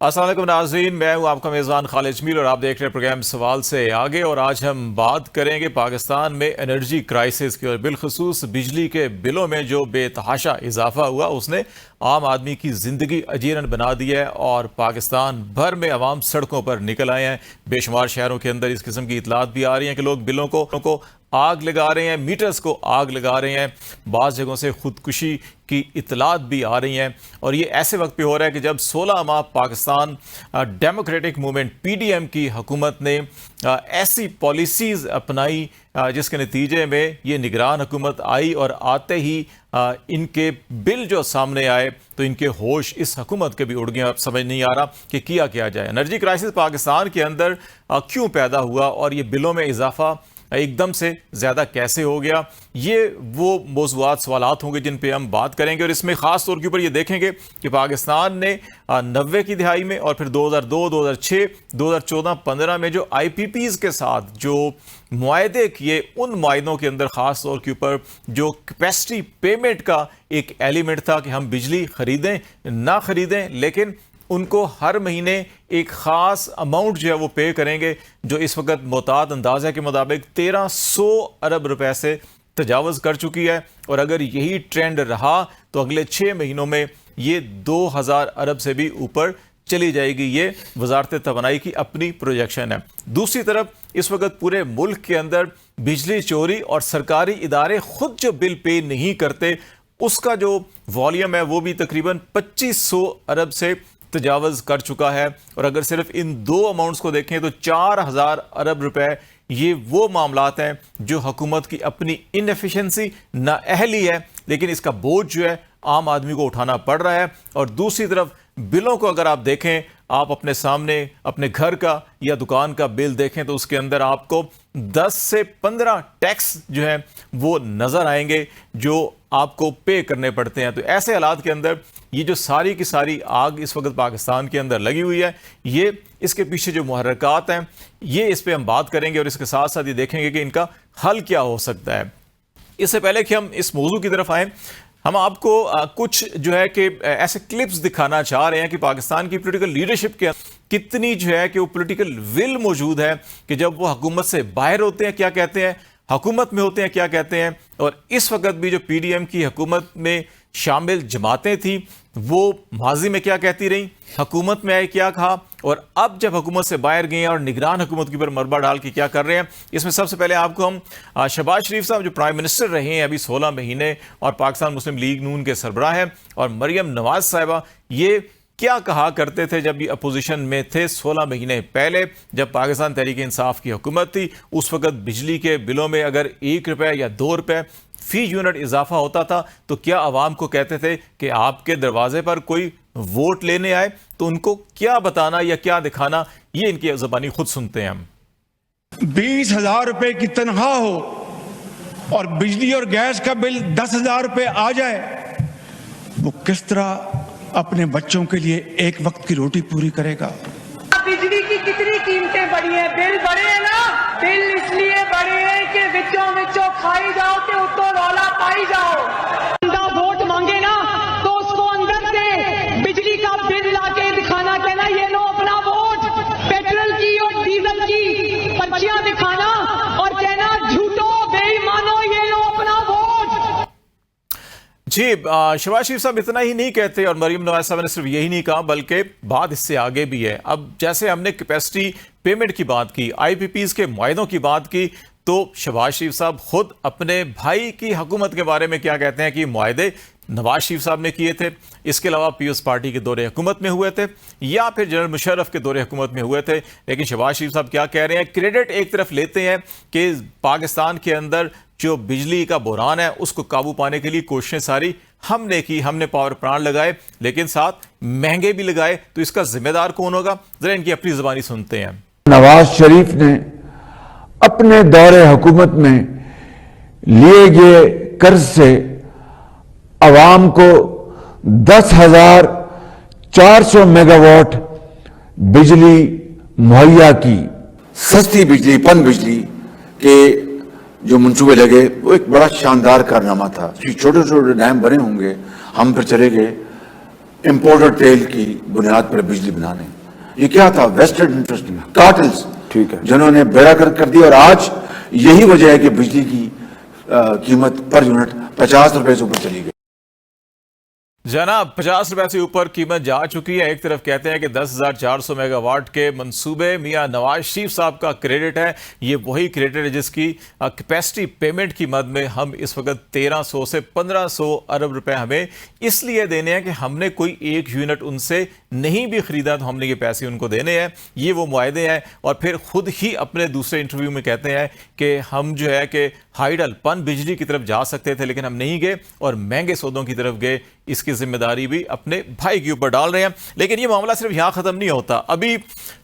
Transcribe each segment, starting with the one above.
अस्सलाम वालेकुम नाज़रीन, मैं हूं आपका मेज़बान खालिद जमील और आप देख रहे हैं प्रोग्राम सवाल से आगे। और आज हम बात करेंगे पाकिस्तान में एनर्जी क्राइसिस की और बिलखसूस बिजली के बिलों में जो बेतहाशा इजाफा हुआ उसने आम आदमी की ज़िंदगी अजीरन बना दी है और पाकिस्तान भर में अवाम सड़कों पर निकल आए हैं। बेशुमार शहरों के अंदर इस किस्म की इतलात भी आ रही हैं कि लोग बिलों को आग लगा रहे हैं, मीटर्स को आग लगा रहे हैं। बाज़ जगहों से खुदकुशी की इतलात भी आ रही हैं और ये ऐसे वक्त पे हो रहा है कि जब 16 माह पाकिस्तान डेमोक्रेटिक मूवमेंट PDM की हुकूमत ने ऐसी पॉलिसीज़ अपनाई जिसके नतीजे में ये निगरान हुकूमत आई और आते ही इनके बिल जो सामने आए तो इनके होश इस हुकूमत के भी उड़ गए। अब समझ नहीं आ रहा कि किया क्या जाए। एनर्जी क्राइसिस पाकिस्तान के अंदर क्यों पैदा हुआ और ये बिलों में इजाफा एकदम से ज़्यादा कैसे हो गया, ये वो मौज़ूआत सवालात होंगे जिन पे हम बात करेंगे। और इसमें ख़ास तौर के ऊपर ये देखेंगे कि पाकिस्तान ने 90 की दिहाई में और फिर 2002, 2006, 2014, 15 में जो IPPs के साथ जो मुआहदे किए, उन मुआहदों के अंदर ख़ास तौर के ऊपर जो कैपेसिटी पेमेंट का एक एलिमेंट था कि हम बिजली ख़रीदें ना ख़रीदें, लेकिन उनको हर महीने एक ख़ास अमाउंट जो है वो पे करेंगे, जो इस वक्त मोहतात अंदाज़े के मुताबिक 1300 अरब रुपए से तजावज़ कर चुकी है। और अगर यही ट्रेंड रहा तो अगले 6 महीनों में ये 2000 अरब से भी ऊपर चली जाएगी। ये वजारत तवानाई की अपनी प्रोजेक्शन है। दूसरी तरफ इस वक्त पूरे मुल्क के अंदर बिजली चोरी और सरकारी इदारे खुद जो बिल पे नहीं करते उसका जो वॉल्यूम है वो भी तकरीबन 2500 अरब से तजावज़ कर चुका है। और अगर सिर्फ इन दो अमाउंट्स को देखें तो 4000 अरब रुपए ये वो मामलात हैं जो हुकूमत की अपनी इनएफिशिएंसी, नाअहली है, लेकिन इसका बोझ जो है आम आदमी को उठाना पड़ रहा है। और दूसरी तरफ बिलों को अगर आप देखें, आप अपने सामने अपने घर का या दुकान का बिल देखें तो उसके अंदर आपको 10 से 15 टैक्स जो है वो नज़र आएंगे जो आपको पे करने पड़ते हैं। तो ऐसे हालात के अंदर ये जो सारी की सारी आग इस वक्त पाकिस्तान के अंदर लगी हुई है, ये इसके पीछे जो मुहर्रिकात हैं ये इस पे हम बात करेंगे और इसके साथ साथ ये देखेंगे कि इनका हल क्या हो सकता है। इससे पहले कि हम इस मौजू की तरफ आएँ, हम आपको कुछ जो है कि ऐसे क्लिप्स दिखाना चाह रहे हैं कि पाकिस्तान की पॉलिटिकल लीडरशिप के कितनी जो है कि वो पॉलिटिकल विल मौजूद है कि जब वो हुकूमत से बाहर होते हैं क्या कहते हैं, हुकूमत में होते हैं क्या कहते हैं। और इस वक्त भी जो PDM की हुकूमत में शामिल जमातें थी वो माजी में क्या कहती रही, हुकूमत में आए क्या कहा, और अब जब हुकूमत से बाहर गए हैं और निगरान हुकूमत के ऊपर मरबा डाल के क्या कर रहे हैं। इसमें सबसे पहले आपको हम शहबाज शरीफ साहब जो प्राइम मिनिस्टर रहे हैं अभी 16 महीने और पाकिस्तान मुस्लिम लीग नून के सरबराह हैं, और मरियम नवाज साहिबा ये क्या कहा करते थे जब ये अपोजिशन में थे 16 महीने पहले जब पाकिस्तान तहरीक इंसाफ की हुकूमत थी। उस वक्त बिजली के बिलों में अगर 1 रुपये या 2 रुपये फी यूनिट इजाफा होता था तो क्या आवाम को कहते थे कि आपके दरवाजे पर कोई वोट लेने आए, तो उनको क्या बताना या क्या दिखाना, ये इनकी ज़बानी खुद सुनते हैं हम। 20,000 रुपए की तनख्वाह हो और बिजली और गैस का बिल 10,000 रुपए आ जाए, वो किस तरह अपने बच्चों के लिए एक वक्त की रोटी पूरी करेगा। बिजली की कितनी कीमतें बढ़ी है, बिल बढ़े हैं ना, बिल इसलिए बढ़े हैं कि विचों खाई जाओ के उत्तो रौला पाई जाओ। बंदा वोट मांगे ना तो उसको अंदर से बिजली का बिल लाके दिखाना, कहना ये लो अपना वोट, पेट्रोल की और डीजल की पर्चियां दिखाना और कहना झूठो बेईमानो ये लो अपना वोट। जी, शहबाज शरीफ साहब इतना ही नहीं कहते और मरीम नवाज साहब ने सिर्फ यही नहीं कहा बल्कि बात इससे आगे भी है। अब जैसे हमने कैपेसिटी पेमेंट की बात की, IPPs के मुआहदों की बात की, तो शहबाज शरीफ साहब खुद अपने भाई की हुकूमत के बारे में क्या कहते हैं कि मुआहदे नवाज शरीफ साहब ने किए थे, इसके अलावा पीपल्स पार्टी के दौरे हुकूमत में हुए थे या फिर जनरल मुशर्रफ के दौरे हुकूमत में हुए थे। लेकिन शहबाज शरीफ साहब क्या कह रहे हैं, क्रेडिट एक तरफ लेते हैं कि पाकिस्तान के अंदर जो बिजली का बुहरान है उसको काबू पाने के लिए कोशिशें सारी हमने की, हमने पावर प्लांट लगाए लेकिन साथ महंगे भी लगाए, तो इसका जिम्मेदार कौन होगा, जरा इनकी अपनी जुबानी सुनते हैं। नवाज शरीफ ने अपने दौरे हुकूमत में लिए गए कर्ज से अवाम को 10,400 मेगावाट बिजली मुहैया की। सस्ती बिजली, पन बिजली के जो मंसूबे लगे वो एक बड़ा शानदार कारनामा था। छोटे छोटे डैम बने होंगे, हम फिर चले गए इंपोर्टेड तेल की बुनियाद पर बिजली बनाने। ये क्या था? वेस्टेड इंटरेस्ट, कार्टेल्स, ठीक है, जिन्होंने बेड़ा कर दिया। और आज यही वजह है कि बिजली की कीमत पर यूनिट 50 रुपए से ऊपर चली गई। जनाब, 50 रुपए से ऊपर कीमत जा चुकी है। एक तरफ कहते हैं कि 10,400 मेगावाट के मंसूबे मियां नवाज शरीफ साहब का क्रेडिट है। ये वही क्रेडिट है जिसकी कैपेसिटी पेमेंट की मद में हम इस वक्त 1300 से 1500 अरब रुपए हमें इसलिए देने हैं कि हमने कोई एक यूनिट उनसे नहीं भी खरीदा तो हमने ये पैसे उनको देने हैं। ये वो मुआहदे हैं। और फिर खुद ही अपने दूसरे इंटरव्यू में कहते हैं कि हम जो है कि हाइडल पन बिजली की तरफ जा सकते थे लेकिन हम नहीं गए और महंगे सौदों की तरफ गए। इसकी जिम्मेदारी भी अपने भाई के ऊपर डाल रहे हैं। लेकिन ये मामला सिर्फ यहां खत्म नहीं होता। अभी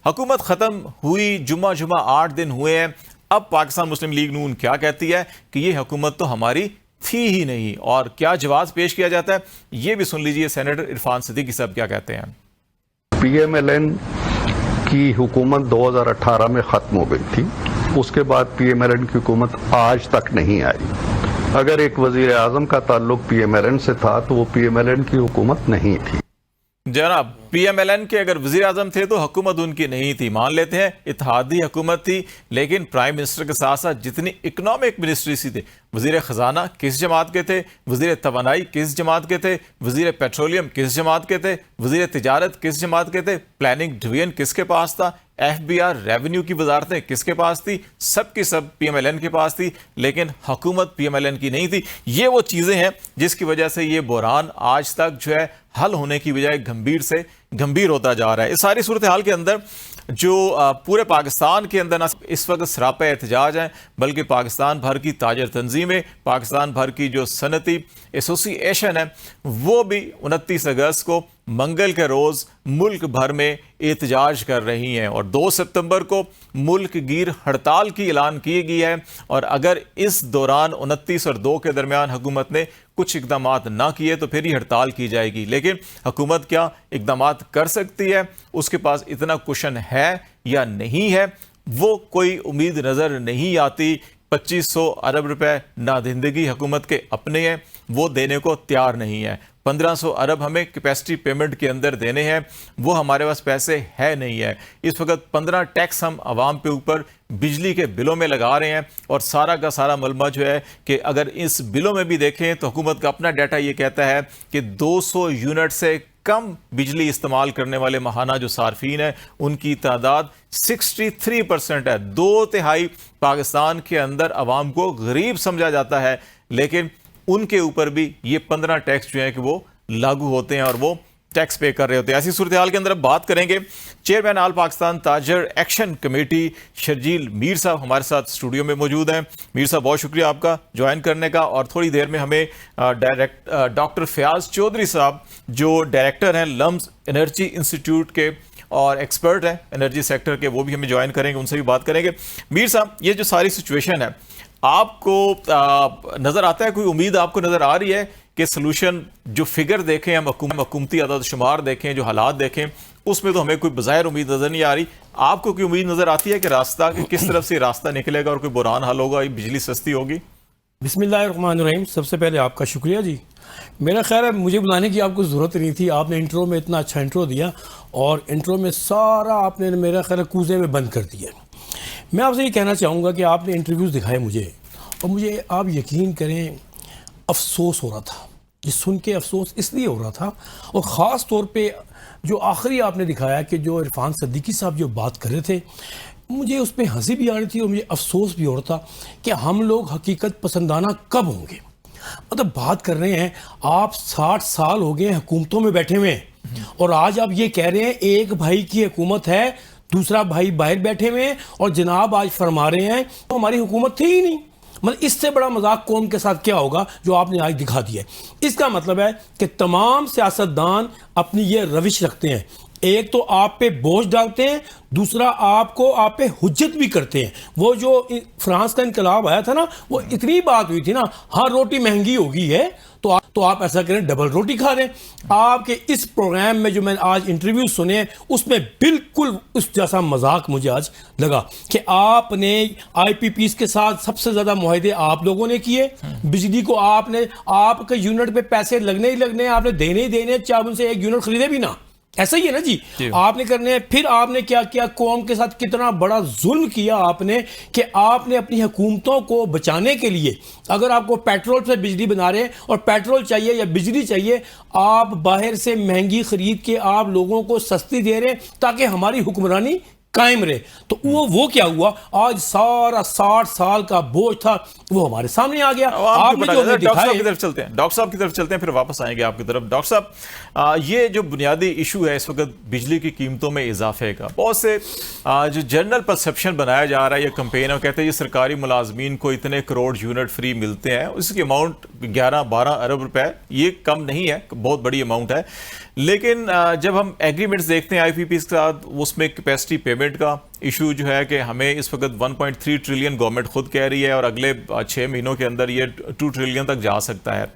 हुकूमत खत्म हुई, जुम्मा 8 दिन हुए हैं। अब पाकिस्तान मुस्लिम लीग नून क्या कहती है कि ये हुकूमत तो हमारी थी ही नहीं, और क्या जवाब पेश किया जाता है ये भी सुन लीजिए। सेनेटर इरफान सिद्दीकी साहब क्या कहते हैं। PMLN की हुकूमत 2018 में खत्म हो गई थी। उसके बाद PMLN की हुकूमत आज तक नहीं आई। अगर एक वजीर आजम का ताल्लुक PMLN से था तो वो PMLN की हुकूमत नहीं थी। जनाब, PMLN के अगर वजीर आजम थे तो हुकूमत उनकी नहीं थी, मान लेते हैं इत्तेहादी हुकूमत थी। लेकिन प्राइम मिनिस्टर के साथ साथ जितनी इकोनॉमिक मिनिस्ट्रीज थी, वजीर खजाना किस जमात के थे, वजीर तवानाई किस जमात के थे, वजीर पेट्रोलियम किस जमात के थे, वजीर तिजारत किस जमात के थे, प्लानिंग डिवीजन किसके पास था, FBR रेवेन्यू की वजारतें किसके पास थी, सब की सब PMLN के पास थी। लेकिन हुकूमत PMLN की नहीं थी। ये वो चीज़ें हैं जिसकी वजह से ये बहरान आज तक जो है हल होने की बजाय गंभीर से गंभीर होता जा रहा है। इस सारी सूरत हाल के अंदर जो पूरे पाकिस्तान के अंदर ना इस वक्त सरापा एहतजाज है, बल्कि पाकिस्तान भर की ताजर तंजीमें, पाकिस्तान भर की जो सनती एसोसिएशन है, वो भी 29 अगस्त को मंगल के रोज़ मुल्क भर में एहतजाज कर रही हैं। और 2 सितंबर को मुल्क गिर हड़ताल की ऐलान की गई है। और अगर इस दौरान 29 और 2 के दरमियान हुकूमत ने कुछ इकदाम ना किए तो फिर ही हड़ताल की जाएगी। लेकिन हुकूमत क्या इकदाम कर सकती है, उसके पास इतना कुशन है या नहीं है, वो कोई उम्मीद नज़र नहीं आती। 2500 अरब रुपए नादिंदगी हुकूमत के अपने हैं, वो देने को तैयार नहीं है। 1500 अरब हमें कैपेसिटी पेमेंट के अंदर देने हैं, वो हमारे पास पैसे है नहीं है। इस वक्त 15 टैक्स हम आवाम पे ऊपर बिजली के बिलों में लगा रहे हैं। और सारा का सारा मलबा जो है कि अगर इस बिलों में भी देखें तो हुकूमत का अपना डाटा ये कहता है कि 200 यूनिट से कम बिजली इस्तेमाल करने वाले माहाना जो सार्फिन है उनकी तादाद 63% है। 2/3 पाकिस्तान के अंदर आवाम को गरीब समझा जाता है, लेकिन उनके ऊपर भी ये 15 टैक्स जो है कि वो लागू होते हैं और वो टैक्स पे कर रहे होते हैं। ऐसी सूरत हाल के अंदर अब बात करेंगे। चेयरमैन ऑल पाकिस्तान ताजर एक्शन कमेटी शर्जील मीर साहब हमारे साथ स्टूडियो में मौजूद हैं। मीर साहब, बहुत शुक्रिया आपका ज्वाइन करने का। और थोड़ी देर में हमें डॉक्टर फयाज चौधरी साहब जो डायरेक्टर हैं लम्स एनर्जी इंस्टीट्यूट के और एक्सपर्ट हैं एनर्जी सेक्टर के, वो भी हमें ज्वाइन करेंगे, उनसे भी बात करेंगे। मीर साहब, ये जो सारी सिचुएशन है आपको नज़र आता है, कोई उम्मीद आपको नज़र आ रही है कि सलूशन जो फिगर देखें, हम हुकूमती अदद शुमार देखें, जो हालात देखें, उसमें तो हमें कोई बज़ाहिर उम्मीद नज़र नहीं आ रही। आपको कोई उम्मीद नज़र आती है कि रास्ता कि किस तरफ से रास्ता निकलेगा और कोई बुरान हल होगा, बिजली सस्ती होगी? बिस्मिल्लाहिर्रहमानिर्रहीम। सबसे पहले आपका शुक्रिया जी। मेरा ख्याल है मुझे बुलाने की आपको ज़रूरत नहीं थी, आपने इंट्रो में इतना अच्छा इंट्रो दिया और इंट्रो में सारा आपने मेरा ख्याल कूजे में बंद कर दिया। मैं आपसे ये कहना चाहूँगा कि आपने इंटरव्यूज़ दिखाए मुझे, और मुझे आप यकीन करें अफसोस हो रहा था, ये सुन के अफसोस इसलिए हो रहा था, और ख़ास तौर पे जो आखिरी आपने दिखाया कि जो इरफान सिद्दीकी साहब जो बात कर रहे थे, मुझे उस पर हंसी भी आ रही थी और मुझे अफसोस भी हो रहा था कि हम लोग हकीकत पसंदाना कब होंगे। मतलब बात कर रहे हैं आप 60 साल हो गए हुकूमतों में बैठे हुए हैं और आज आप ये कह रहे हैं एक भाई की हुकूमत है, दूसरा भाई बाहर बैठे हुए हैं और जनाब आज फरमा रहे हैं तो हमारी हुकूमत थी ही नहीं। मतलब इससे बड़ा मजाक कौम के साथ क्या होगा जो आपने आज दिखा दिया है। इसका मतलब है कि तमाम सियासतदान अपनी ये रविश रखते हैं, एक तो आप पे बोझ डालते हैं, दूसरा आप पे हुज्जत भी करते हैं। वो जो फ्रांस का इनकलाब आया था ना, वो इतनी बात हुई थी ना, हाँ रोटी महंगी हो गई है तो आप ऐसा करें, डबल रोटी खा लें। आपके इस प्रोग्राम में जो मैंने आज इंटरव्यू सुने हैं उसमें बिल्कुल उस जैसा मजाक मुझे आज लगा कि आपने IPPs के साथ सबसे ज्यादा मुआहदे आप लोगों ने किए, बिजली को आपके यूनिट पे पैसे लगने ही लगने, आपने देने ही देने, चाहे उनसे एक यूनिट खरीदे भी ना, ऐसा ही है ना जी। आपने करने, फिर आपने क्या किया, कौम के साथ कितना बड़ा जुल्म किया आपने कि आपने अपनी हुकूमतों को बचाने के लिए, अगर आपको पेट्रोल से बिजली बना रहे हैं और पेट्रोल चाहिए या बिजली चाहिए, आप बाहर से महंगी खरीद के आप लोगों को सस्ती दे रहे हैं ताकि हमारी हुक्मरानी कायम रहे। तो वो क्या हुआ, आज सारा 60 साल का बोझ था वो हमारे सामने आ गया। आपने जो हमें डॉक्टर साहब दिखाए, की तरफ चलते हैं, डॉक्टर साहब की तरफ चलते हैं, फिर वापस आएंगे आपकी तरफ। डॉक्टर साहब, ये जो बुनियादी इशू है इस वक्त बिजली की कीमतों में इजाफे का, बहुत से जो जनरल परसेप्शन बनाया जा रहा है, ये कैंपेन, और कहते हैं ये सरकारी मुलाजमीन को इतने करोड़ यूनिट फ्री मिलते हैं, उसकी अमाउंट 11-12 अरब रुपए, ये कम नहीं है, बहुत बड़ी अमाउंट है। लेकिन जब हम एग्रीमेंट्स देखते हैं IPPs के साथ, उसमें कैपेसिटी पेमेंट का इशू जो है कि हमें इस वक्त 1.3 ट्रिलियन गवर्नमेंट खुद कह रही है और अगले 6 महीनों के अंदर ये 2 ट्रिलियन तक जा सकता है।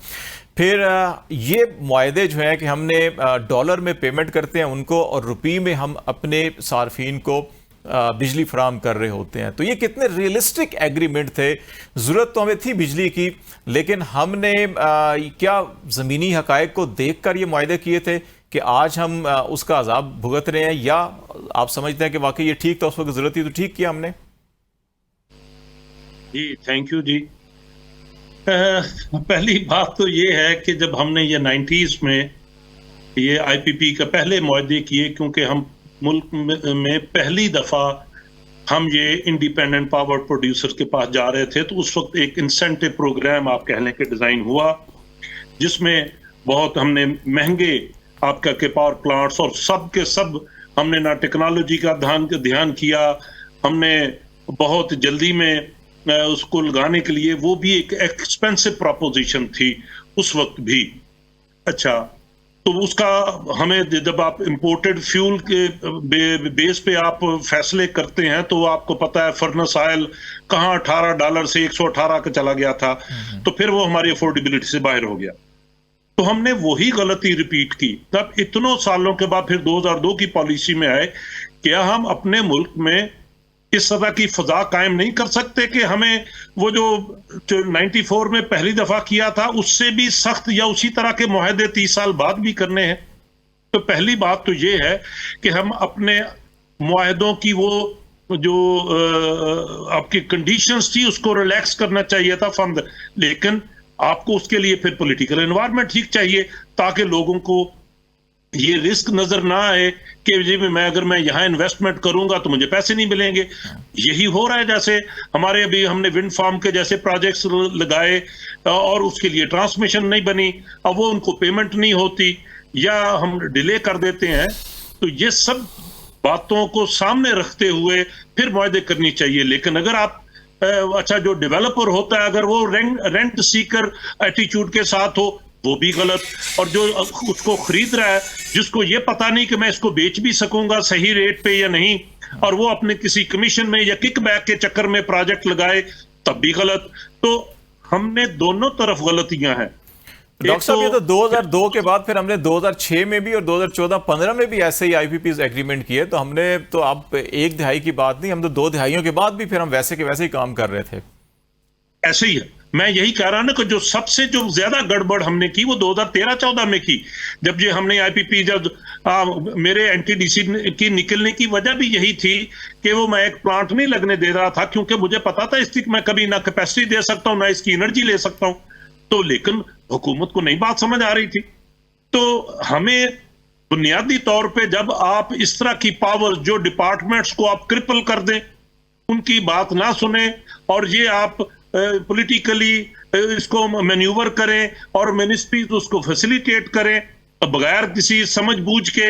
फिर ये मुआहदे जो है कि हमने डॉलर में पेमेंट करते हैं उनको और रुपये में हम अपने सार्फिन को बिजली फराम कर रहे होते हैं। तो ये कितने रियलिस्टिक एग्रीमेंट थे, ज़रूरत तो हमें थी बिजली की, लेकिन हमने क्या ज़मीनी हकायक को देखकर ये मुआहदे किए थे कि आज हम उसका अजाब भुगत रहे हैं, या आप समझते हैं कि वाकई ये ठीक था, उस वक्त ज़रूरत थी तो ठीक किया हमने? जी थैंक यू जी। पहली बात तो ये है कि जब हमने ये 90s में ये IPP का पहले मुआहदे किए, क्योंकि हम मुल्क में पहली दफा हम ये इंडिपेंडेंट पावर प्रोड्यूसर के पास जा रहे थे, तो उस वक्त एक इंसेंटिव प्रोग्राम आप कहने के डिजाइन हुआ, जिसमें बहुत हमने महंगे आपका के पावर प्लांट्स और सब के सब हमने ना टेक्नोलॉजी का ध्यान किया, हमने बहुत जल्दी में उसको लगाने के लिए, वो भी एक एक्सपेंसिव प्रोपोजिशन थी उस वक्त भी। अच्छा, तो उसका हमें जब आप इंपोर्टेड फ्यूल के बेस पे आप फैसले करते हैं तो आपको पता है फर्नेस ऑयल कहाँ $18 से 118 का चला गया था, तो फिर वो हमारी अफोर्डेबिलिटी से बाहर हो गया। तो हमने वही गलती रिपीट की। तब इतनों सालों के बाद फिर 2002 की पॉलिसी में आए, क्या हम अपने मुल्क में इस तरह की फजा कायम नहीं कर सकते कि हमें वो जो 94 में पहली दफा किया था उससे भी सख्त या उसी तरह के मुआहदे 30 साल बाद भी करने हैं? तो पहली बात तो ये है कि हम अपने मुआहदों की वो जो आपकी कंडीशंस थी उसको रिलैक्स करना चाहिए था फंड, लेकिन आपको उसके लिए फिर पॉलिटिकल एनवायरनमेंट ठीक चाहिए ताकि लोगों को ये रिस्क नजर ना आए कि जी अगर मैं यहाँ इन्वेस्टमेंट करूंगा तो मुझे पैसे नहीं मिलेंगे। यही हो रहा है, जैसे हमारे अभी हमने विंड फार्म के जैसे प्रोजेक्ट्स लगाए और उसके लिए ट्रांसमिशन नहीं बनी, अब वो उनको पेमेंट नहीं होती या हम डिले कर देते हैं। तो ये सब बातों को सामने रखते हुए फिर मुआहदे करनी चाहिए। लेकिन अगर आप अच्छा जो डेवलपर होता है अगर वो रेंट सीकर एटीट्यूड के साथ हो वो भी गलत, और जो उसको खरीद रहा है जिसको ये पता नहीं कि मैं इसको बेच भी सकूंगा सही रेट पे या नहीं, और वो अपने किसी कमीशन में या किकबैक के चक्कर में प्रोजेक्ट लगाए तब भी गलत। तो हमने दोनों तरफ गलतियां हैं। डॉक्टर साहब, ये तो 2002 के बाद फिर हमने 2006 में भी और 2014-15 में भी ऐसे ही IPPs एग्रीमेंट किए, तो हमने तो अब एक दिहाई की बात नहीं, हम तो 2 दिहाइयों के बाद भी फिर हम वैसे के वैसे ही काम कर रहे थे। ऐसे ही है, मैं यही कह रहा ना कि जो सबसे जो ज्यादा गड़बड़ हमने की वो 2013-14 में की, जब ये हमने IPP जब मेरे NTDC की निकलने की वजह भी यही थी कि वो मैं एक प्लांट नहीं लगने दे रहा था, क्योंकि मुझे पता था इसकी मैं कभी ना कैपेसिटी दे सकता हूँ ना इसकी एनर्जी ले सकता हूँ। तो लेकिन हुकूमत को नहीं बात समझ आ रही थी। तो हमें बुनियादी तौर पे जब आप इस तरह की पावर जो डिपार्टमेंट्स को आप क्रिपल कर दें, उनकी बात ना सुने और ये आप पॉलिटिकली इसको मैन्यूवर करें और मिनिस्ट्रीज उसको फैसिलिटेट करें बगैर किसी समझ बूझ के,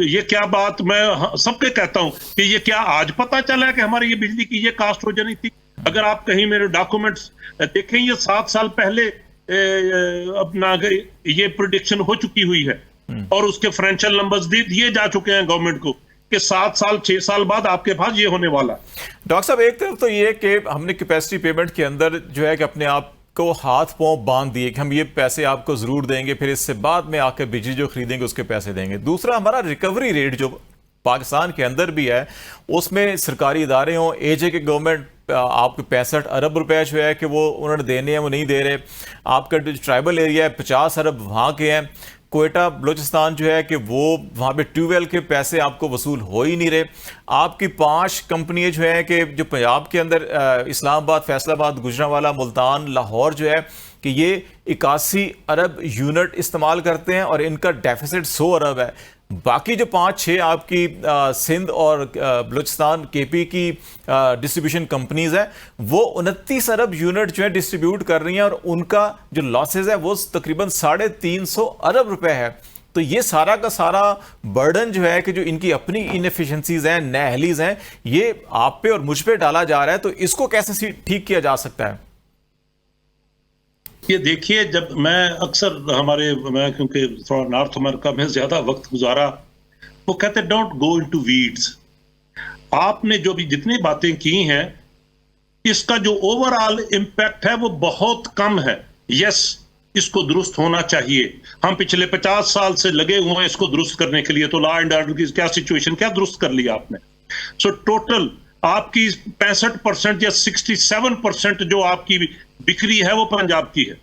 ये क्या बात मैं सबके कहता हूं कि ये क्या आज पता चला है कि हमारी ये बिजली की ये कास्ट हो जानी थी? अगर आप कहीं मेरे डॉक्यूमेंट्स देखें, ये 7 साल पहले अपना ये प्रेडिक्शन हो चुकी हुई है और उसके फाइनेंशियल नंबर्स दिए जा चुके हैं गवर्नमेंट को कि 7 साल 6 साल बाद आपके पास ये होने वाला। डॉक्टर साहब, एक तरफ तो ये कि हमने कैपेसिटी पेमेंट के अंदर जो है कि अपने आप को हाथ पांव बांध दिए कि हम ये पैसे आपको ज़रूर देंगे, फिर इससे बाद में आकर बिजली जो खरीदेंगे उसके पैसे देंगे। दूसरा, हमारा रिकवरी रेट जो पाकिस्तान के अंदर भी है, उसमें सरकारी इदारे हों, एजे के गवर्नमेंट आपको 65 अरब रुपए जो है कि वो उन्होंने देने हैं, वो नहीं दे रहे। आपका जो ट्राइबल एरिया है 50 अरब वहाँ के हैं। कोयटा बलूचिस्तान जो है कि वो वहाँ पे ट्यूबवेल के पैसे आपको वसूल हो ही नहीं रहे। आपकी 5 कंपनियाँ जो है कि जो पंजाब के अंदर इस्लामाबाद, फैसलाबाद, गुजरांवाला, मुल्तान, लाहौर जो है कि ये 81 अरब यूनिट इस्तेमाल करते हैं और इनका डेफिसिट 100 अरब है। बाकी जो 5-6 आपकी सिंध और बलूचिस्तान केपी की डिस्ट्रीब्यूशन कंपनीज है वो 29 अरब यूनिट जो है डिस्ट्रीब्यूट कर रही हैं और उनका जो लॉसेज है वो तकरीबन 350 अरब रुपए है। तो ये सारा का सारा बर्डन जो है कि जो इनकी अपनी इनएफिशिएंसीज हैं, नाअहलीज हैं, ये आप पे और मुझ पे डाला जा रहा है। तो इसको कैसे ठीक किया जा सकता है? ये देखिए, जब मैं अक्सर मैं क्योंकि थोड़ा नॉर्थ अमेरिका में ज्यादा वक्त गुजारा, वो कहते डोंट गो इनटू वीड्स। आपने जो भी जितनी बातें की हैं, इसका जो ओवरऑल इम्पैक्ट है वो बहुत कम है। यस, इसको दुरुस्त होना चाहिए। हम पिछले 50 साल से लगे हुए हैं इसको दुरुस्त करने के लिए। तो लॉ एंड ऑर्डर की क्या सिचुएशन, क्या दुरुस्त कर लिया आपने? सो टोटल आपकी 65% या 67% जो आपकी बिक्री है वो पंजाब की है,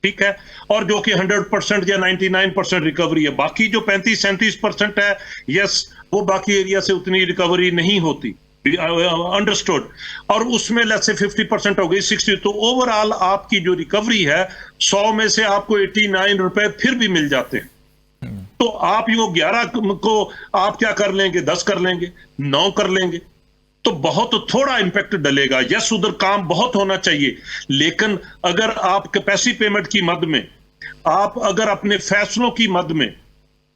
ठीक है, और जो कि 100% या 99% रिकवरी है। बाकी जो 35-37% है, यस, वो बाकी एरिया से उतनी रिकवरी नहीं होती, अंडरस्टूड, और उसमें लेट्स से 50% हो गई, 60। तो ओवरऑल आपकी जो रिकवरी है 100 में से आपको 89 रुपए फिर भी मिल जाते हैं। तो आप यो 11 को आप क्या कर लेंगे, 10 कर लेंगे, 9 कर लेंगे, तो बहुत थोड़ा इंपैक्ट डलेगा। यस, उधर काम बहुत होना चाहिए, लेकिन अगर आप कैपेसिटी पेमेंट की मद में, आप अगर अपने फैसलों की मद में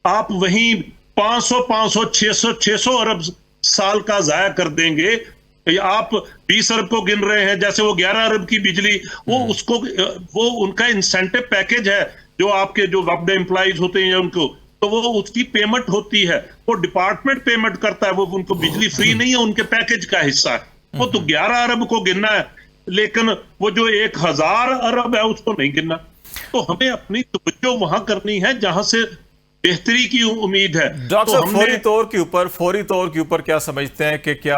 आप वहीं 500, 600 अरब साल का जाया कर देंगे। आप 20 अरब को गिन रहे हैं, जैसे वो 11 अरब की बिजली, वो उनका इंसेंटिव पैकेज है जो आपके जो अपने एम्प्लॉइज होते हैं उनको, तो वो उसकी पेमेंट होती है, वो डिपार्टमेंट पेमेंट करता है, वो उनको बिजली फ्री नहीं है, उनके पैकेज का हिस्सा है। वो तो 11 अरब को गिनना है, लेकिन वो जो 1000 अरब है उसको नहीं गिनना। तो हमें अपनी तवज्जो वहां करनी है जहां से बेहतरी की उम्मीद है। डॉक्टर तो साहब, फौरी तौर के ऊपर क्या समझते हैं कि क्या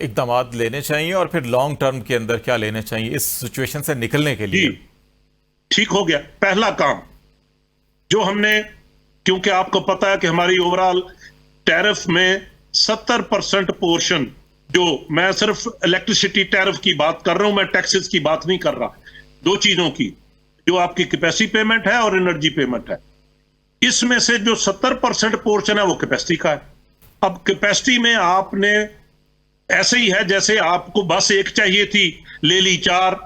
इकदाम लेने चाहिए और फिर लॉन्ग टर्म के अंदर क्या लेने चाहिए इस सिचुएशन से निकलने के लिए? ठीक हो गया। पहला काम जो हमने, क्योंकि आपको पता है कि हमारी ओवरऑल टैरिफ में 70% पोर्शन, जो मैं सिर्फ इलेक्ट्रिसिटी टैरिफ की बात कर रहा हूं, मैं टैक्सेस की बात नहीं कर रहा, 2 चीजों की, जो आपकी कैपेसिटी पेमेंट है और एनर्जी पेमेंट है। इसमें से जो 70% पोर्शन है वो कैपेसिटी का है। अब कैपेसिटी में आपने ऐसे ही है जैसे आपको बस एक चाहिए थी, ले ली 4।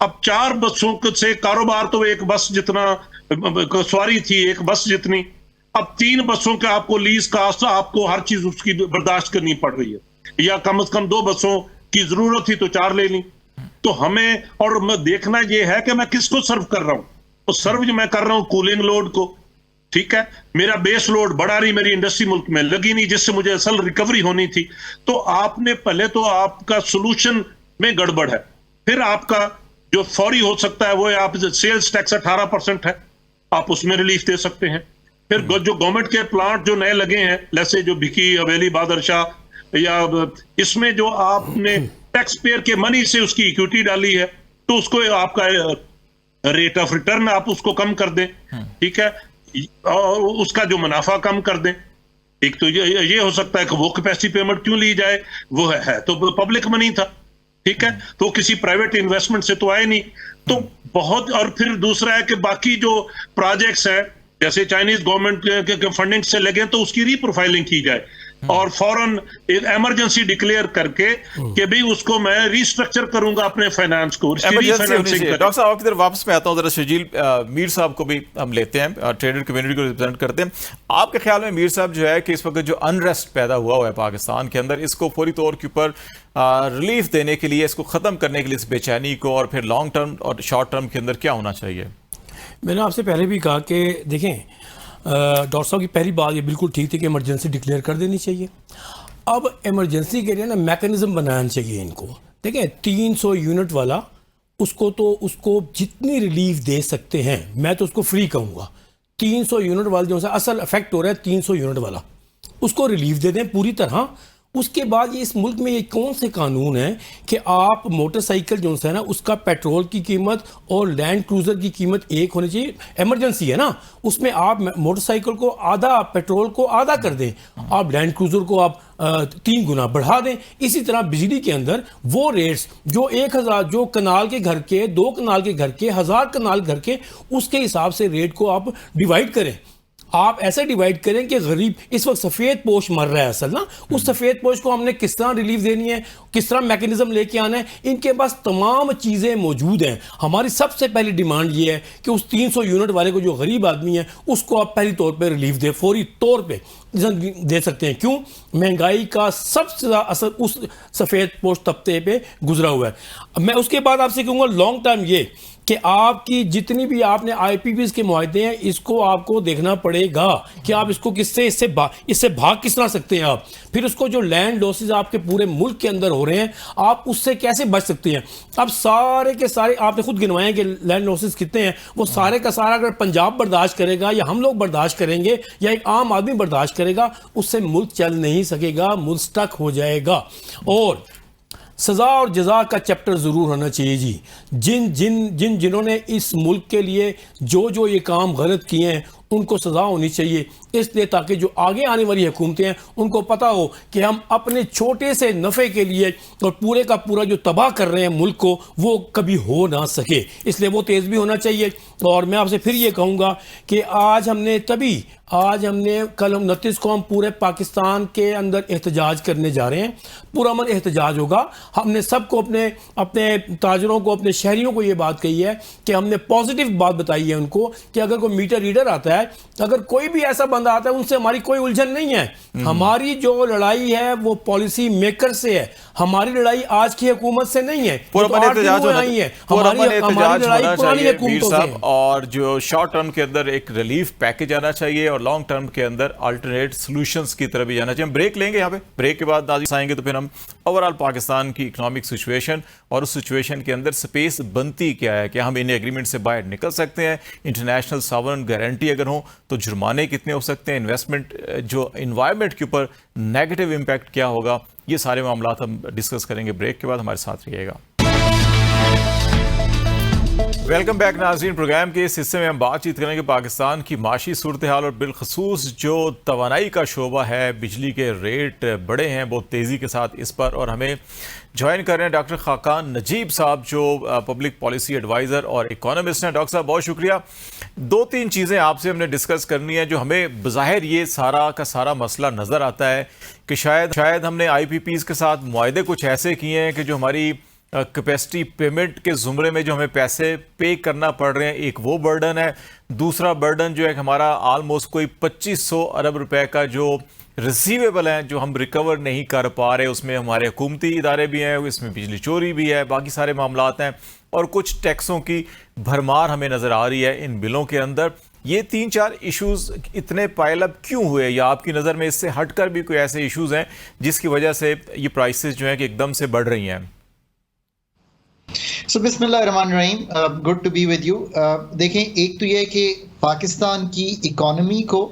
अब 4 बसों से कारोबार, तो एक बस जितना सवारी थी, एक बस जितनी। अब 3 बसों का आपको लीज कास्ट, आपको हर चीज उसकी बर्दाश्त करनी पड़ रही है, या कम से कम 2 बसों की जरूरत थी तो 4 ले ली। तो हमें और देखना यह है कि मैं किसको सर्व कर रहा हूं। तो सर्व जो मैं कर रहा हूं कूलिंग लोड को, ठीक है, मेरा बेस लोड बढ़ा रही, मेरी इंडस्ट्री मुल्क में लगी नहीं, जिससे मुझे असल रिकवरी होनी थी। तो आपने पहले तो आपका सोल्यूशन में गड़बड़ है। फिर आपका जो फौरी हो सकता है वो है, आप सेल्स टैक्स 18% है, आप उसमें रिलीफ दे सकते हैं। फिर जो गवर्नमेंट के प्लांट जो नए लगे हैं, जैसे जो भिकी, हवेली, बादरशाह, या इसमें जो आपने टैक्स पेयर के मनी से उसकी इक्विटी डाली है, तो उसको आपका रेट ऑफ रिटर्न आप उसको कम कर दें, ठीक है, और उसका जो मुनाफा कम कर दें। एक तो ये हो सकता है कि वो कैपेसिटी पेमेंट क्यों ली जाए, वो है तो पब्लिक मनी था, ठीक है, तो किसी प्राइवेट इन्वेस्टमेंट से तो आए नहीं। तो बहुत, और फिर दूसरा है कि बाकी जो प्रोजेक्ट्स हैं, जैसे चाइनीज गवर्नमेंट के फंडिंग से लगे, तो उसकी रीप्रोफाइलिंग की जाए और फौरन एक इमरजेंसी डिक्लेयर करके कि भाई उसको मैं रिस्ट्रक्चर करूंगा अपने फाइनेंस को। डॉक्टर साहब आपकी तरफ वापस मैं आता हूं, जरा शजील मीर साहब को भी हम लेते हैं, ट्रेडर कम्युनिटी को रिप्रेजेंट करते हैं। आपके ख्याल में मीर साहब जो है कि इस वक्त जो अनरेस्ट पैदा हुआ है पाकिस्तान के अंदर, इसको फौरी तौर के ऊपर रिलीफ देने के लिए, इसको खत्म करने के लिए, इस बेचैनी को, और फिर लॉन्ग टर्म और शॉर्ट टर्म के अंदर क्या होना चाहिए? मैंने आपसे पहले भी कहा कि देखें, डॉक्टर साहब की पहली बात ये बिल्कुल ठीक थी कि इमरजेंसी डिक्लेयर कर देनी चाहिए। अब इमरजेंसी के लिए ना मैकेनिज्म बनाना चाहिए इनको। देखें, 300 यूनिट वाला उसको जितनी रिलीफ दे सकते हैं, मैं तो उसको फ्री कहूँगा। 300 यूनिट वाला जो असल इफेक्ट हो रहा है 300 यूनिट वाला, उसको रिलीफ दे दें पूरी तरह। उसके बाद ये इस मुल्क में ये कौन से कानून हैं कि आप मोटरसाइकिल जो है ना उसका पेट्रोल की कीमत और लैंड क्रूज़र की कीमत एक होनी चाहिए। इमरजेंसी है ना, उसमें आप मोटरसाइकिल को आधा, पेट्रोल को आधा कर दें, आप लैंड क्रूज़र को आप 3 गुना बढ़ा दें। इसी तरह बिजली के अंदर वो रेट्स जो 1000 जो कनाल के घर के, 2 कनाल के घर के, 1000 कनाल घर के, उसके हिसाब से रेट को आप डिवाइड करें। आप ऐसे डिवाइड करें कि गरीब, इस वक्त सफ़ेद पोश मर रहा है असल ना, उस सफ़ेद पोश को हमने किस तरह रिलीफ देनी है, किस तरह मैकेनिज्म लेके आना है, इनके पास तमाम चीज़ें मौजूद हैं। हमारी सबसे पहली डिमांड ये है कि उस 300 यूनिट वाले को जो गरीब आदमी है उसको आप पहली तौर पर रिलीफ दे, फौरी तौर पर दे सकते हैं। क्यों? महंगाई का सबसे ज़्यादा असर उस सफ़ेद पोश तबके पे गुजरा हुआ है। मैं उसके बाद आपसे कहूँगा लॉन्ग टर्म ये कि आपकी जितनी भी आपने IPPs के मुआहदे हैं, इसको आपको देखना पड़ेगा कि आप इसको इससे भाग किस तरह सकते हैं आप। फिर उसको जो लैंड लॉसेज आपके पूरे मुल्क के अंदर हो रहे हैं, आप उससे कैसे बच सकते हैं। अब सारे के सारे आपने खुद गिनवाए कि लैंड लॉसेज कितने हैं, वो सारे का सारा अगर पंजाब बर्दाश्त करेगा या हम लोग बर्दाश्त करेंगे या एक आम आदमी बर्दाश्त करेगा, उससे मुल्क चल नहीं सकेगा, मुल्क स्टक हो जाएगा। और सज़ा और जज़ा का चैप्टर ज़रूर होना चाहिए जी। जिन्होंने इस मुल्क के लिए जो ये काम गलत किए हैं उनको सज़ा होनी चाहिए, इसलिए ताकि जो आगे आने वाली हुकूमतें हैं उनको पता हो कि हम अपने छोटे से नफ़े के लिए और पूरे का पूरा जो तबाह कर रहे हैं मुल्क को, वो कभी हो ना सके, इसलिए वो तेज़ भी होना चाहिए। और मैं आपसे फिर ये कहूँगा कि आज हमने कल 29 को हम पूरे पाकिस्तान के अंदर एहतजाज करने जा रहे हैं, पुरअमन एहतजाज होगा। हमने सबको अपने ताजरों को, अपने शहरियों को ये बात कही है कि हमने पॉजिटिव बात बताई है उनको कि अगर कोई मीटर रीडर आता है, अगर कोई भी ऐसा बंदा आता है, उनसे हमारी कोई उलझन नहीं है। हमारी जो लड़ाई है वो पॉलिसी मेकर से है, हमारी लड़ाई आज की हुकूमत से नहीं है। और जो शॉर्ट टर्म के अंदर एक रिलीफ पैकेज आना चाहिए और लॉन्ग टर्म के अंदर अल्टरनेट सॉल्यूशंस की तरफ भी जाना चाहिए। हम ब्रेक लेंगे यहाँ पे, ब्रेक के बाद नाज़रीन आएंगे तो फिर हम ओवरऑल पाकिस्तान की इकोनॉमिक सिचुएशन और उस सिचुएशन के अंदर स्पेस बनती क्या है, क्या हम इन एग्रीमेंट से बाहर निकल सकते हैं, इंटरनेशनल सॉवरेन गारंटी अगर हो तो जुर्माने कितने हो सकते हैं, इन्वेस्टमेंट जो इन्वायरमेंट के ऊपर नेगेटिव इम्पैक्ट क्या होगा, ये सारे मामला हम डिस्कस करेंगे ब्रेक के बाद। हमारे साथ रहिएगा। वेलकम बैक नाज़रीन। प्रोग्राम के इस हिस्से में हम बातचीत करेंगे पाकिस्तान की माशी सूरत हाल और बिलखसूस जो तवानाई का शोबा है, बिजली के रेट बढ़े हैं बहुत तेज़ी के साथ इस पर, और हमें ज्वाइन कर रहे हैं डॉक्टर खाकान नजीब साहब जो पब्लिक पॉलिसी एडवाइज़र और इकोनॉमिस्ट हैं। डॉक्टर साहब बहुत शुक्रिया। 2-3 चीज़ें आपसे हमने डिस्कस करनी है जो हमें बज़ाहिर ये सारा का सारा मसला नज़र आता है कि शायद हमने IPPs के साथ मुआहदे कुछ ऐसे किए हैं कि जो हमारी कैपेसिटी पेमेंट के ज़ुमरे में जो हमें पैसे पे करना पड़ रहे हैं, एक वो बर्डन है। दूसरा बर्डन जो है हमारा ऑलमोस्ट कोई 2500 अरब रुपए का जो रिसीवेबल हैं जो हम रिकवर नहीं कर पा रहे, उसमें हमारे हुकूमती इदारे भी हैं, इसमें बिजली चोरी भी है, बाकी सारे मामलात हैं और कुछ टैक्सों की भरमार हमें नज़र आ रही है इन बिलों के अंदर। ये 3-4 इश्यूज इतने पायलअप क्यों हुए, या आपकी नज़र में इससे हटकर भी कोई ऐसे इश्यूज हैं जिसकी वजह से ये प्राइसेस जो हैं कि एकदम से बढ़ रही हैं? सो बिस्मिल्लाहिर्रहमानिर्रहीम, good to be with you. देखें, एक तो ये है कि पाकिस्तान की इकॉनमी को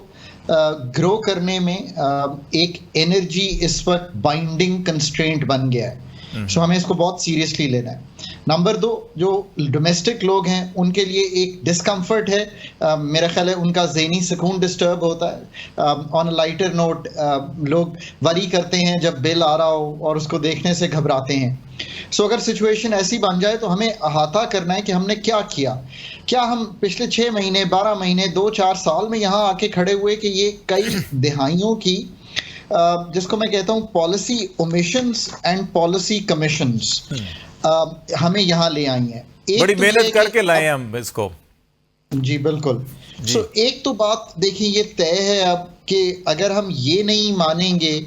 ग्रो करने में एक एनर्जी इस वक्त बाइंडिंग कंस्ट्रेंट बन गया है, सो हमें इसको बहुत सीरियसली लेना है। नंबर 2, जो डोमेस्टिक लोग हैं उनके लिए एक डिस्कम्फर्ट है, मेरा ख्याल है उनका ज़हनी सुकून डिस्टर्ब होता है। ऑन अ लाइटर नोट, लोग वरी करते हैं जब बिल आ रहा हो और उसको देखने से घबराते हैं। सो अगर सिचुएशन ऐसी बन जाए तो हमें अहाता करना है कि हमने क्या किया। क्या हम पिछले 6 महीने, 12 महीने, 2-4 साल में यहाँ आके खड़े हुए कि ये कई दिहाइयों की जिसको मैं कहता हूँ policy omissions and policy commissions हमें यहाँ ले आई हैं। बड़ी मेहनत करके लाए हम इसको। जी बिल्कुल। सो एक तो बात देखिए ये तय है अब कि अगर हम ये नहीं मानेंगे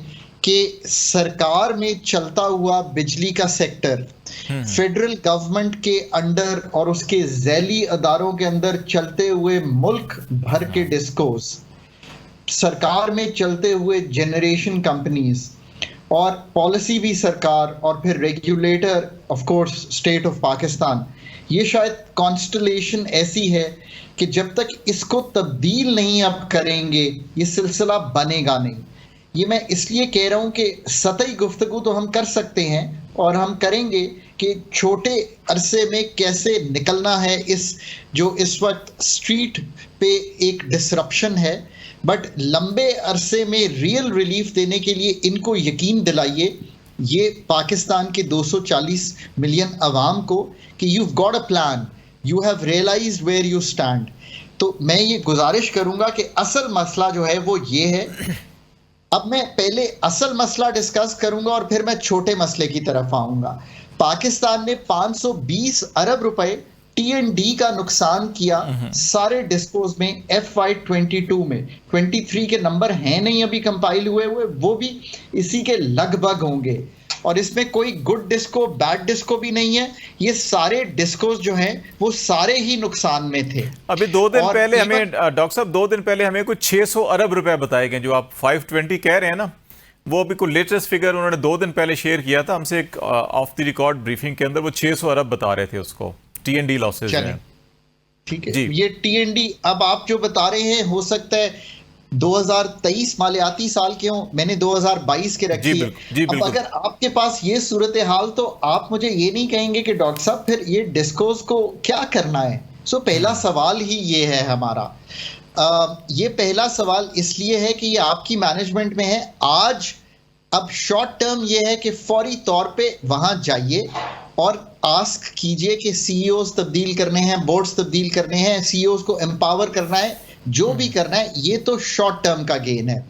कि सरकार में चलता हुआ बिजली का सेक्टर फेडरल गवर्नमेंट के अंडर और उसके झैली अदारों के अंदर चलते हुए मुल्क भर के डिस्कोस, सरकार में चलते हुए जनरेशन कंपनीज और पॉलिसी भी सरकार और फिर regulator of course state of Pakistan, ये शायद कॉन्स्टलेशन ऐसी है कि जब तक इसको तब्दील नहीं अब करेंगे ये सिलसिला बनेगा नहीं। ये मैं इसलिए कह रहा हूं कि सतही गुफ्तगू तो हम कर सकते हैं और हम करेंगे कि छोटे अरसे में कैसे निकलना है इस जो इस वक्त स्ट्रीट पे एक डिसरप्शन है, बट लंबे अरसे में रियल रिलीफ देने के लिए इनको यकीन दिलाइए ये पाकिस्तान के 240 मिलियन अवाम को कि you've got a plan, you have realized where you stand। तो मैं ये गुजारिश करूंगा कि असल मसला जो है वो ये है। अब मैं पहले असल मसला डिस्कस करूंगा और फिर मैं छोटे मसले की तरफ आऊंगा। पाकिस्तान ने 520 अरब रुपए टी&डी का नुकसान किया सारे डिस्कोज में FY22 में। 23 के नंबर हैं नहीं अभी कंपाइल हुए वो भी इसी के लगभग होंगे, और इसमें कोई गुड डिस्को बैड डिस्को भी नहीं है। ये सारे डिस्कोज जो हैं वो सारे ही नुकसान में थे। अभी 2 दिन पहले हमें डॉक्टर साहब 2 दिन पहले हमें कुछ 600 अरब रुपए बताए गए, जो आप 520 कह रहे हैं ना, वो अभी कोई लेटेस्ट फिगर उन्होंने 2 दिन पहले शेयर किया था हमसे एक ऑफ द रिकॉर्ड ब्रीफिंग के अंदर। वो 600 अरब बता रहे थे उसको टी&डी लॉसेज में। ठीक है, ये टी&डी अब आप जो बता रहे हैं हो सकता है 2023 मालियाती साल के हों, मैंने 2022 के रखी है। अब अगर आपके पास ये सूरत हाल तो आप मुझे ये नहीं कहेंगे कि डॉक्टर साहब फिर ये डिस्कोस को क्या करना है। सो पहला सवाल ही ये है हमारा। ये पहला सवाल इसलिए है कि ये आपकी मैनेजमेंट में है। आज अब शॉर्ट टर्म ये है कि फौरी तौर पे वहां जाइए और आस्क कीजिए कि सीईओज तब्दील करने हैं, बोर्ड्स तब्दील करने हैं, सीईओज को एम्पावर करना है, जो भी करना है। ये तो शॉर्ट टर्म का गेन है।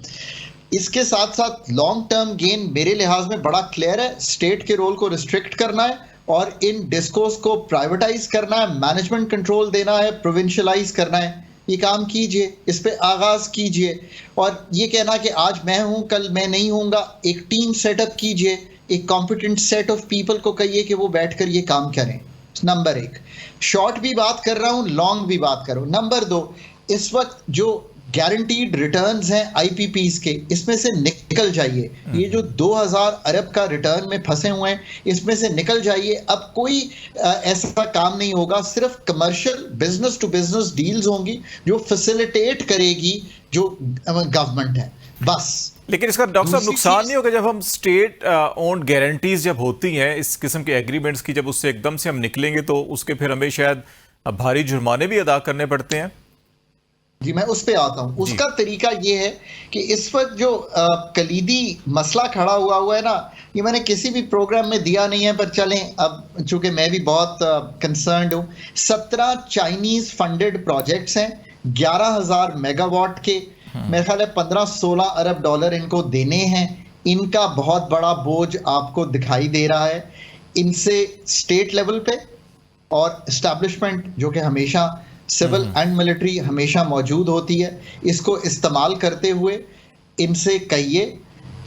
इसके साथ साथ लॉन्ग टर्म गेन मेरे लिहाज में बड़ा क्लियर है। स्टेट के रोल को रिस्ट्रिक्ट करना है और इन डिस्कोस को प्राइवेटाइज करना है, मैनेजमेंट कंट्रोल देना है, प्रोविंशियलाइज करना है। ये काम कीजिए, इस पे आगाज कीजिए। और ये कहना कि आज मैं हूं कल मैं नहीं होऊंगा, एक टीम सेटअप कीजिए, एक कॉम्पिटेंट सेट ऑफ पीपल को कहिए कि वो बैठकर ये काम करें। नंबर 1, शॉर्ट भी बात कर रहा हूं, लॉन्ग भी बात कर रहा हूं। नंबर 2, इस वक्त जो गारंटीड रिटर्न्स हैं आईपीपीज के, इसमें से निकल जाइए। ये जो 2000 अरब का रिटर्न में फंसे हुए हैं, इसमें से निकल जाइए। अब कोई ऐसा काम नहीं होगा, सिर्फ commercial business to business deals होंगी जो फैसिलिटेट करेगी जो गवर्नमेंट है, बस। लेकिन इसका डॉक्टर साहब नुकसान नहीं होगा जब हम स्टेट ओन्ड गारंटीज जब होती हैं इस किस्म के एग्रीमेंट्स की, जब उससे एकदम से हम निकलेंगे तो उसके फिर हमें शायद भारी जुर्माने भी अदा करने पड़ते हैं। जी मैं उस पे आता हूं। उसका तरीका ये है कि इस वक्त जो कलीदी मसला खड़ा हुआ है ना, ये मैंने किसी भी प्रोग्राम में दिया नहीं है, पर चलें अब चूंकि मैं भी बहुत कंसर्न्ड हूं। 17 चाइनीज फंडेड प्रोजेक्ट्स हैं, 11,000 मेगावाट के। मेरे ख्याल है 15-16 अरब डॉलर इनको देने हैं। इनका बहुत बड़ा बोझ आपको दिखाई दे रहा है। इनसे स्टेट लेवल पे और एस्टैब्लिशमेंट जो कि हमेशा सिविल एंड मिलिट्री हमेशा मौजूद होती है, इसको इस्तेमाल करते हुए इनसे कहिए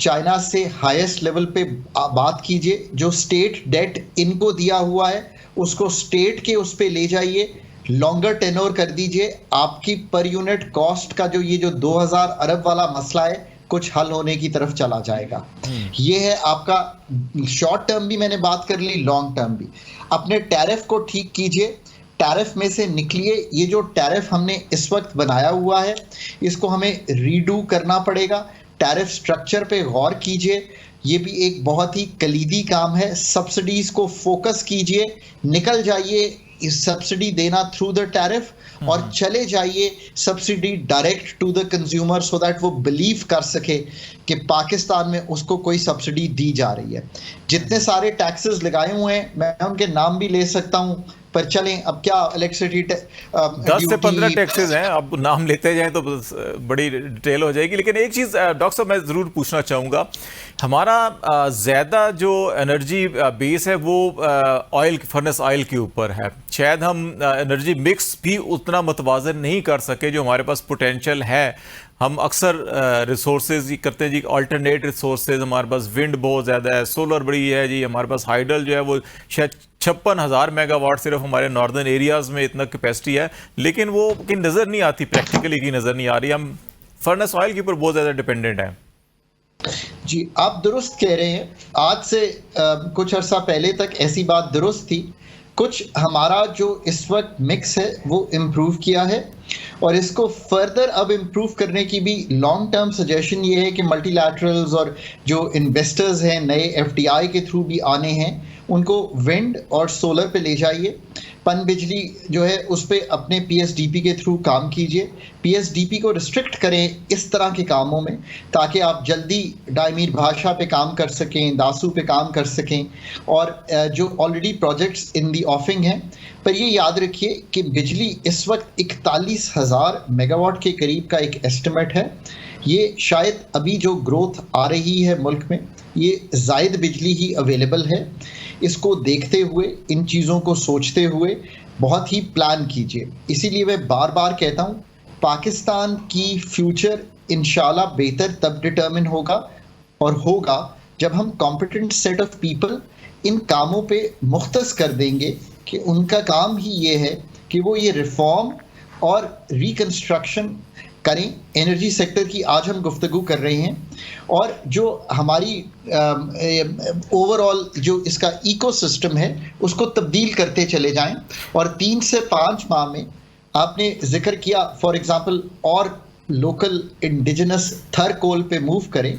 चाइना से हाईएस्ट लेवल पे बात कीजिए। जो स्टेट डेट इनको दिया हुआ है उसको स्टेट के उस पे ले जाइए, लॉन्गर टेनोर कर दीजिए। आपकी पर यूनिट कॉस्ट का जो ये जो 2000 अरब वाला मसला है कुछ हल होने की तरफ चला जाएगा। ये है आपका शॉर्ट टर्म भी मैंने बात कर ली, लॉन्ग टर्म भी। अपने टैरिफ को ठीक कीजिए, टैरिफ में से निकलिए। ये जो टैरिफ हमने इस वक्त बनाया हुआ है इसको हमें रीडू करना पड़ेगा। टैरिफ स्ट्रक्चर पे गौर कीजिए, ये भी एक बहुत ही कलीदी काम है। सब्सिडीज को फोकस कीजिए, निकल जाइए इस सब्सिडी देना थ्रू द टैरिफ और चले जाइए subsidy direct to the consumer, so that वो बिलीव कर सके कि पाकिस्तान में उसको कोई सब्सिडी दी जा रही है। जितने सारे टैक्सेस लगाए हुए हैं मैं उनके नाम भी ले सकता हूं, पर चलें अब क्या इलेक्ट्रिसिटी 10 से 15 टैक्सेस हैं, अब नाम लेते जाएं तो बड़ी डिटेल हो जाएगी। लेकिन एक चीज़ डॉक्टर साहब मैं ज़रूर पूछना चाहूँगा, हमारा ज़्यादा जो एनर्जी बेस है वो ऑयल फर्नेस ऑयल के ऊपर है। शायद हम एनर्जी मिक्स भी उतना मुतवाज़न नहीं कर सके जो हमारे पास पोटेंशियल है। हम अक्सर रिसोर्सेज करते हैं जी, अल्टरनेट रिसोर्सेज। हमारे पास विंड बहुत ज़्यादा है, सोलर बड़ी है जी, हमारे पास हाइडल जो है वो शायद 56,000 मेगावाट सिर्फ हमारे नॉर्दर्न एरियाज़ में इतना कैपेसिटी है, लेकिन वो की नज़र नहीं आती, प्रैक्टिकली की नज़र नहीं आ रही। हम फर्नेस ऑयल के ऊपर बहुत ज़्यादा डिपेंडेंट हैं। जी आप दुरुस्त कह रहे हैं। आज से कुछ अर्सा पहले तक ऐसी बात दुरुस्त थी, कुछ हमारा जो इस वक्त मिक्स है वो इम्प्रूव किया है, और इसको फर्दर अब इम्प्रूव करने की भी लॉन्ग टर्म सजेशन ये है कि मल्टीलैटरल्स और जो इन्वेस्टर्स हैं नए FDI के थ्रू भी आने हैं, उनको विंड और सोलर पे ले जाइए। पन बिजली जो है उस पर अपने PSDP के थ्रू काम कीजिए। PSDP को रिस्ट्रिक्ट करें इस तरह के कामों में, ताकि आप जल्दी डायमीर भाषा पे काम कर सकें, दासू पे काम कर सकें, और जो ऑलरेडी प्रोजेक्ट्स इन दी ऑफिंग हैं। पर ये याद रखिए कि बिजली इस वक्त 41,000 मेगावाट के करीब का एक एस्टिमेट है। ये शायद अभी जो ग्रोथ आ रही है मुल्क में, ये जायद बिजली ही अवेलेबल है। इसको देखते हुए, इन चीज़ों को सोचते हुए बहुत ही प्लान कीजिए। इसीलिए मैं बार बार कहता हूँ, पाकिस्तान की फ्यूचर इंशाल्लाह बेहतर तब डिटर्मिन होगा और होगा जब हम competent set of people in कामों पे मुख्तस कर देंगे कि उनका काम ही ये है कि वो ये रिफॉर्म और रिकंस्ट्रक्शन करें। एनर्जी सेक्टर की आज हम गुफ्तगू कर रहे हैं, और जो हमारी ओवरऑल जो इसका इकोसिस्टम है उसको तब्दील करते चले जाएं, और 3 से 5 माह में आपने जिक्र किया फॉर एग्जांपल और लोकल इंडिजिनस थर कोल पे मूव करें।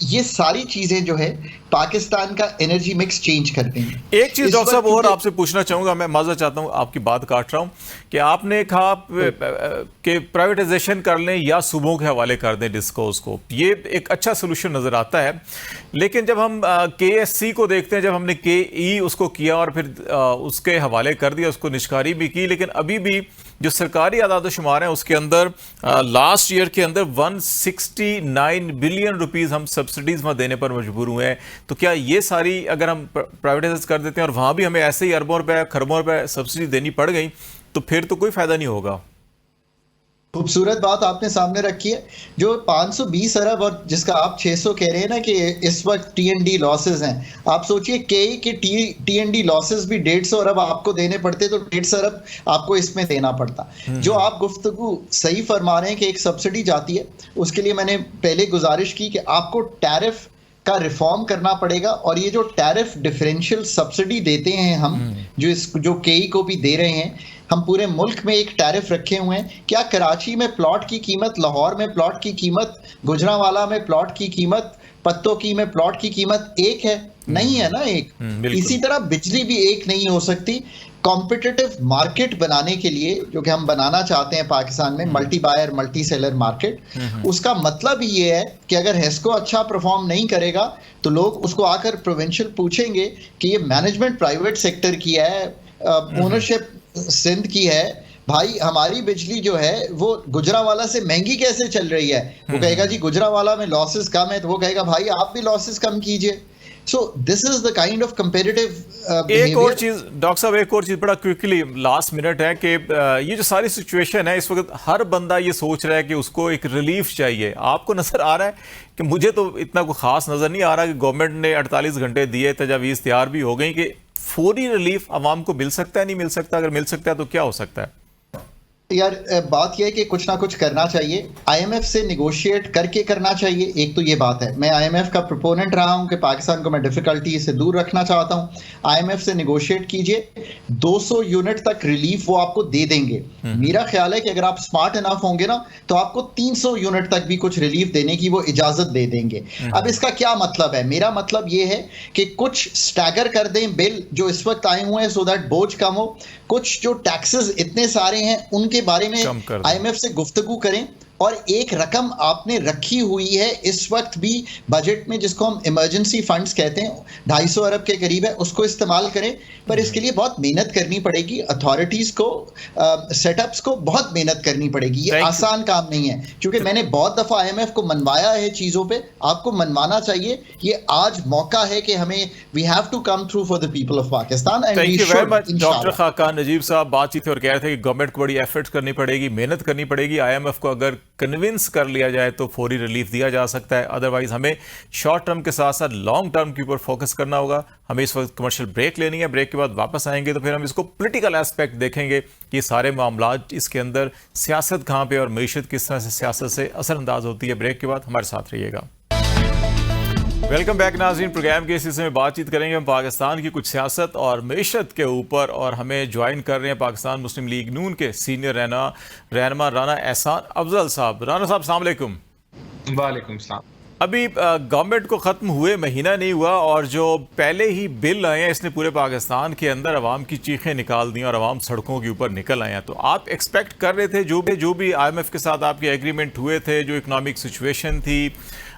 ये सारी चीजें जो है पाकिस्तान का एनर्जी मिक्स चेंज कर देंगी। एक चीज डॉक्टर साहब और आपसे पूछना चाहूंगा, मैं माजरा चाहता हूं आपकी बात काट रहा हूं, कि आपने कहा कि प्राइवेटाइजेशन कर लें या सूबों के हवाले कर दें डिस्कोस को, ये एक अच्छा सोल्यूशन नजर आता है। लेकिन जब हम KSC को देखते हैं, जब हमने KE उसको किया और फिर उसके हवाले कर दिया, उसको निष्कारी भी की, लेकिन अभी भी जो सरकारी आदाद शुमार हैं उसके अंदर लास्ट ईयर के अंदर 169 बिलियन रुपीस हम सब्सिडीज में देने पर मजबूर हुए हैं। तो क्या ये सारी अगर हम प्राइवेटाइज कर देते हैं और वहां भी हमें ऐसे ही अरबों रुपए खरबों रुपए सब्सिडी देनी पड़ गई, तो फिर तो कोई फायदा नहीं होगा। खूबसूरत बात आपने सामने रखी है। जो 520 अरब और जिसका आप 600 कह रहे हैं ना कि इस वक्त TND लॉसेस हैं, आप सोचिए के TND लॉसेस भी 150 अरब आपको देने पड़ते तो 150 अरब आपको इसमें देना पड़ता। जो आप गुफ्तगू सही फरमा रहे हैं कि एक सब्सिडी जाती है, उसके लिए मैंने पहले गुजारिश की कि आपको टैरिफ का रिफॉर्म करना पड़ेगा, और ये जो टैरिफ डिफरेंशियल सब्सिडी देते हैं हम, जो KE को भी दे रहे हैं, हम पूरे मुल्क में एक टैरिफ रखे हुए हैं। क्या कराची में प्लॉट की कीमत, लाहौर में प्लॉट की कीमत, गुजरांवाला में प्लॉट की कीमत, पत्तों में प्लॉट की कीमत एक है? नहीं है ना एक। इसी तरह बिजली भी एक नहीं हो सकती। कॉम्पिटिटिव मार्केट बनाने के लिए, जो कि हम बनाना चाहते हैं पाकिस्तान में, multi buyer multi seller market, उसका मतलब ये है कि अगर हेस्को अच्छा परफॉर्म नहीं करेगा तो लोग उसको आकर प्रोविंशियल पूछेंगे कि ये मैनेजमेंट प्राइवेट सेक्टर की है, ओनरशिप सिंध की है, भाई हमारी बिजली जो है वो गुजरांवाला से महंगी कैसे चल रही है? वो कहेगा जी गुजरांवाला में लॉसेस कम है, तो वो कहेगा भाई आप भी लॉसेस कम कीजिए। So this is the kind of comparative. एक और चीज डॉक्टर साहब, एक और चीज बड़ा क्विकली लास्ट मिनट है कि ये जो सारी सिचुएशन है इस वक्त हर बंदा ये सोच रहा है कि उसको एक रिलीफ चाहिए। आपको नजर आ रहा है कि मुझे तो इतना कोई खास नजर नहीं आ रहा कि गवर्नमेंट ने 48 घंटे दिए, तजावीज़ तैयार भी हो गई, कि फौरी रिलीफ आवाम को मिल सकता है, नहीं मिल सकता? अगर मिल सकता है तो क्या हो सकता है? यार बात यह है कि कुछ ना कुछ करना चाहिए, IMF से निगोशिएट करके करना चाहिए। एक तो ये बात है, मैं IMF का प्रोपोनेंट रहा हूं कि पाकिस्तान को मैं डिफिकल्टी से दूर रखना चाहता हूं। IMF से निगोशिएट कीजिए, 200 यूनिट तक रिलीफ वो आपको दे देंगे। मेरा ख्याल है कि अगर आप स्मार्ट इनफ होंगे ना तो आपको 300 यूनिट तक भी कुछ रिलीफ देने की वो इजाजत दे देंगे। अब इसका क्या मतलब है? मेरा मतलब ये है कि कुछ स्टैगर कर दें बिल जो इस वक्त आए हुए हैं, सो दैट बोझ कम हो। कुछ जो टैक्सेस इतने सारे हैं उनके बारे में IMF से गुफ्तगू करें, और एक रकम आपने रखी हुई है इस वक्त भी बजट में जिसको हम इमरजेंसी फंड्स कहते हैं, 250 अरब के करीब है, उसको इस्तेमाल करें। पर इसके लिए बहुत मेहनत करनी पड़ेगी, अथॉरिटीज को, सेटअप्स को बहुत मेहनत करनी पड़ेगी। ये आसान काम नहीं है, क्योंकि मैंने बहुत दफा IMF को मनवाया है चीजों पे, आपको मनवाना चाहिए। ये आज मौका है कि हमें we have to come through for the people of Pakistan. And we should. Doctor Khaqan Najeeb sahab बातचीत और कह रहे थे कि गवर्नमेंट को बड़ी एफर्ट्स करनी पड़ेगी, मेहनत करनी पड़ेगी। IMF को अगर कन्विंस कर लिया जाए तो फौरी रिलीफ दिया जा सकता है, अदरवाइज हमें शॉर्ट टर्म के साथ साथ लॉन्ग टर्म के ऊपर फोकस करना होगा। हमें इस वक्त कमर्शियल ब्रेक लेनी है, ब्रेक के बाद वापस आएंगे तो फिर हम इसको पॉलिटिकल एस्पेक्ट देखेंगे कि सारे मामला इसके अंदर सियासत कहाँ पे और मईशत किस तरह से सियासत से असरअंदाज होती है। ब्रेक के बाद हमारे साथ रहिएगा। वेलकम बैक नाज़रीन। प्रोग्राम के इस हिस्से में बातचीत करेंगे हम पाकिस्तान की कुछ सियासत और मईशत के ऊपर, और हमें ज्वाइन कर रहे हैं पाकिस्तान मुस्लिम लीग नून के सीनियर रहनुमा राना एहसान अफजल साहब। राना साहब अस्सलाम वालेकुम। वालेकुम सलाम। अभी गवर्नमेंट को ख़त्म हुए महीना नहीं हुआ और जो पहले ही बिल आए हैं इसने पूरे पाकिस्तान के अंदर अवाम की चीखें निकाल दी और अवाम सड़कों के ऊपर निकल आए हैं। तो आप एक्सपेक्ट कर रहे थे जो भी IMF के साथ आपके एग्रीमेंट हुए थे, जो इकनॉमिक सिचुएशन थी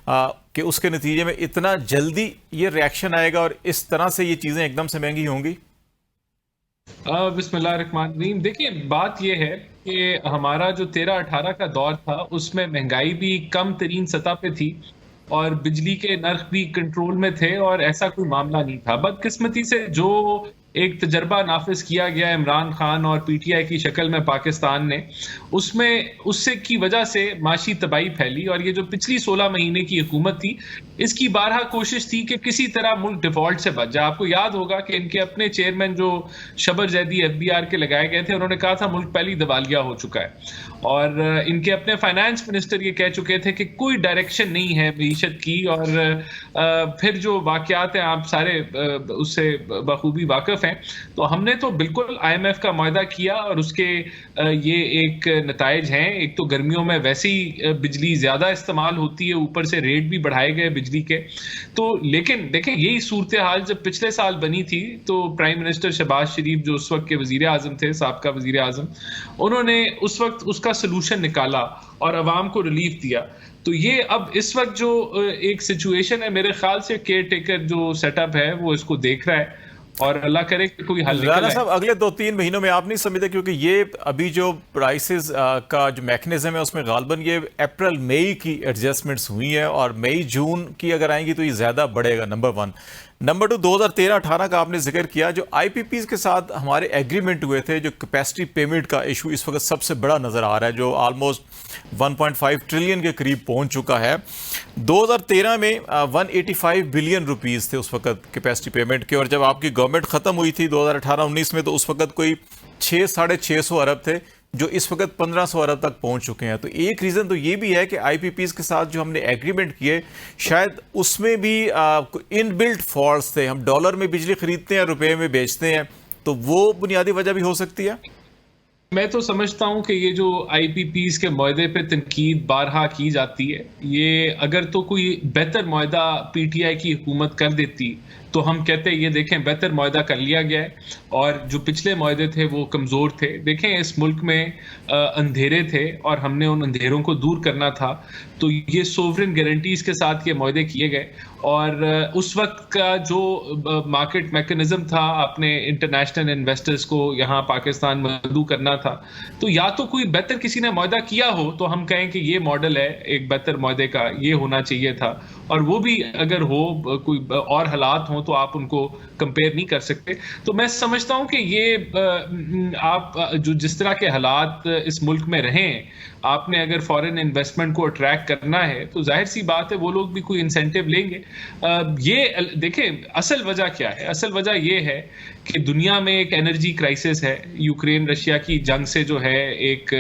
कि उसके नतीजे में इतना जल्दी ये रिएक्शन आएगा और इस तरह से ये चीज़ें एकदम से महंगी होंगी? बिस्मिल्लाहिर्रहमानिर्रहीम। देखिए, बात यह है कि हमारा जो 13-18 का दौर था उसमें महंगाई भी कम तरीन सतह पे थी और बिजली के नर्ख भी कंट्रोल में थे और ऐसा कोई मामला नहीं था। बदकिस्मती से जो एक तजर्बा नाफिज किया गया इमरान खान और PTI की शक्ल में पाकिस्तान ने, उससे की वजह से माशी तबाही फैली और ये जो पिछली 16 महीने की हुकूमत थी इसकी बारहा कोशिश थी कि किसी तरह मुल्क डिफॉल्ट से बच जाए। आपको याद होगा कि इनके अपने चेयरमैन जो शबर जैदी FBR के लगाए गए थे, उन्होंने कहा था मुल्क पहले ही दिवालिया हो चुका है और इनके अपने फाइनेंस मिनिस्टर ये कह चुके थे कि कोई डायरेक्शन नहीं है मईशत की। और फिर जो वाकयात हैं आप सारे उससे बखूबी वाकिफ हैं। तो हमने तो बिल्कुल IMF का मुआहदा किया और उसके ये एक नताइज हैं। एक तो गर्मियों में वैसे ही बिजली ज्यादा इस्तेमाल होती है, ऊपर से रेट भी बढ़ाए गए बिजली के। तो लेकिन देखें, यही सूरत हाल जब पिछले साल बनी थी तो प्राइम मिनिस्टर शहबाज शरीफ जो उस वक्त के वजीर आजम थे, साबका वजीर आजम, उन्होंने उस वक्त उसका सलूशन निकाला और अवाम को रिलीफ दिया। तो ये अब इस वक्त जो एक सिचुएशन है, मेरे ख्याल से केयर टेकर जो सेटअप है वो इसको देख रहा है और अल्लाह करे कि कोई हल निकल आए। साहब, अगले 2-3 महीनों में आप नहीं समझते, क्योंकि ये अभी जो प्राइसेस का जो मैकेनिज्म है उसमें गालबन ये अप्रैल मई की एडजस्टमेंट्स हुई हैं और मई जून की अगर आएंगी तो ये ज़्यादा बढ़ेगा, नंबर 1। नंबर 2, 2013-18 का आपने जिक्र किया, जो IPPs के साथ हमारे एग्रीमेंट हुए थे, जो कैपेसिटी पेमेंट का इशू इस वक्त सबसे बड़ा नज़र आ रहा है, जो ऑलमोस्ट 1.5 ट्रिलियन के करीब पहुंच चुका है। 2013 में 185 बिलियन रुपीस थे उस वक्त कैपेसिटी पेमेंट के, और जब आपकी गवर्नमेंट ख़त्म हुई थी 2018-19 में तो उस वक्त कोई 600-650 अरब थे, जो इस वक्त 1500 अरब तक पहुंच चुके हैं। तो एक रीज़न तो ये भी है कि IPPs के साथ जो हमने एग्रीमेंट किए शायद उसमें भी इनबिल्ट फॉल्ट्स थे। हम डॉलर में बिजली खरीदते हैं, रुपए में बेचते हैं, तो वो बुनियादी वजह भी हो सकती है। मैं तो समझता हूं कि ये जो IPPs के मुआहदे पे तनकीद बारहा की जाती है, ये अगर तो कोई बेहतर मुआहदा PTI की हुकूमत कर देती तो हम कहते हैं ये देखें बेहतर मुआहदा कर लिया गया है और जो पिछले मुआहदे थे वो कमज़ोर थे। देखें, इस मुल्क में अंधेरे थे और हमने उन अंधेरों को दूर करना था, तो ये सोवरेन गारंटीज़ के साथ ये मुआहदे किए गए। और उस वक्त का जो मार्केट मैकेनिज्म था, आपने इंटरनेशनल इन्वेस्टर्स को यहाँ पाकिस्तान मदऊ करना था, तो या तो कोई बेहतर किसी ने मुआहदा किया हो तो हम कहें कि ये मॉडल है एक बेहतर मुआहदे का, ये होना चाहिए था। और वो भी अगर हो, कोई और हालात हों तो आप उनको कंपेयर नहीं कर सकते। तो मैं समझता हूं कि ये आप जो जिस तरह के हालात इस मुल्क में रहे, आपने अगर फॉरेन इन्वेस्टमेंट को अट्रैक्ट करना है तो जाहिर सी बात है वो लोग भी कोई इंसेंटिव लेंगे। ये देखें, असल वजह क्या है? असल वजह ये है कि दुनिया में एक एनर्जी क्राइसिस है। यूक्रेन रशिया की जंग से जो है एक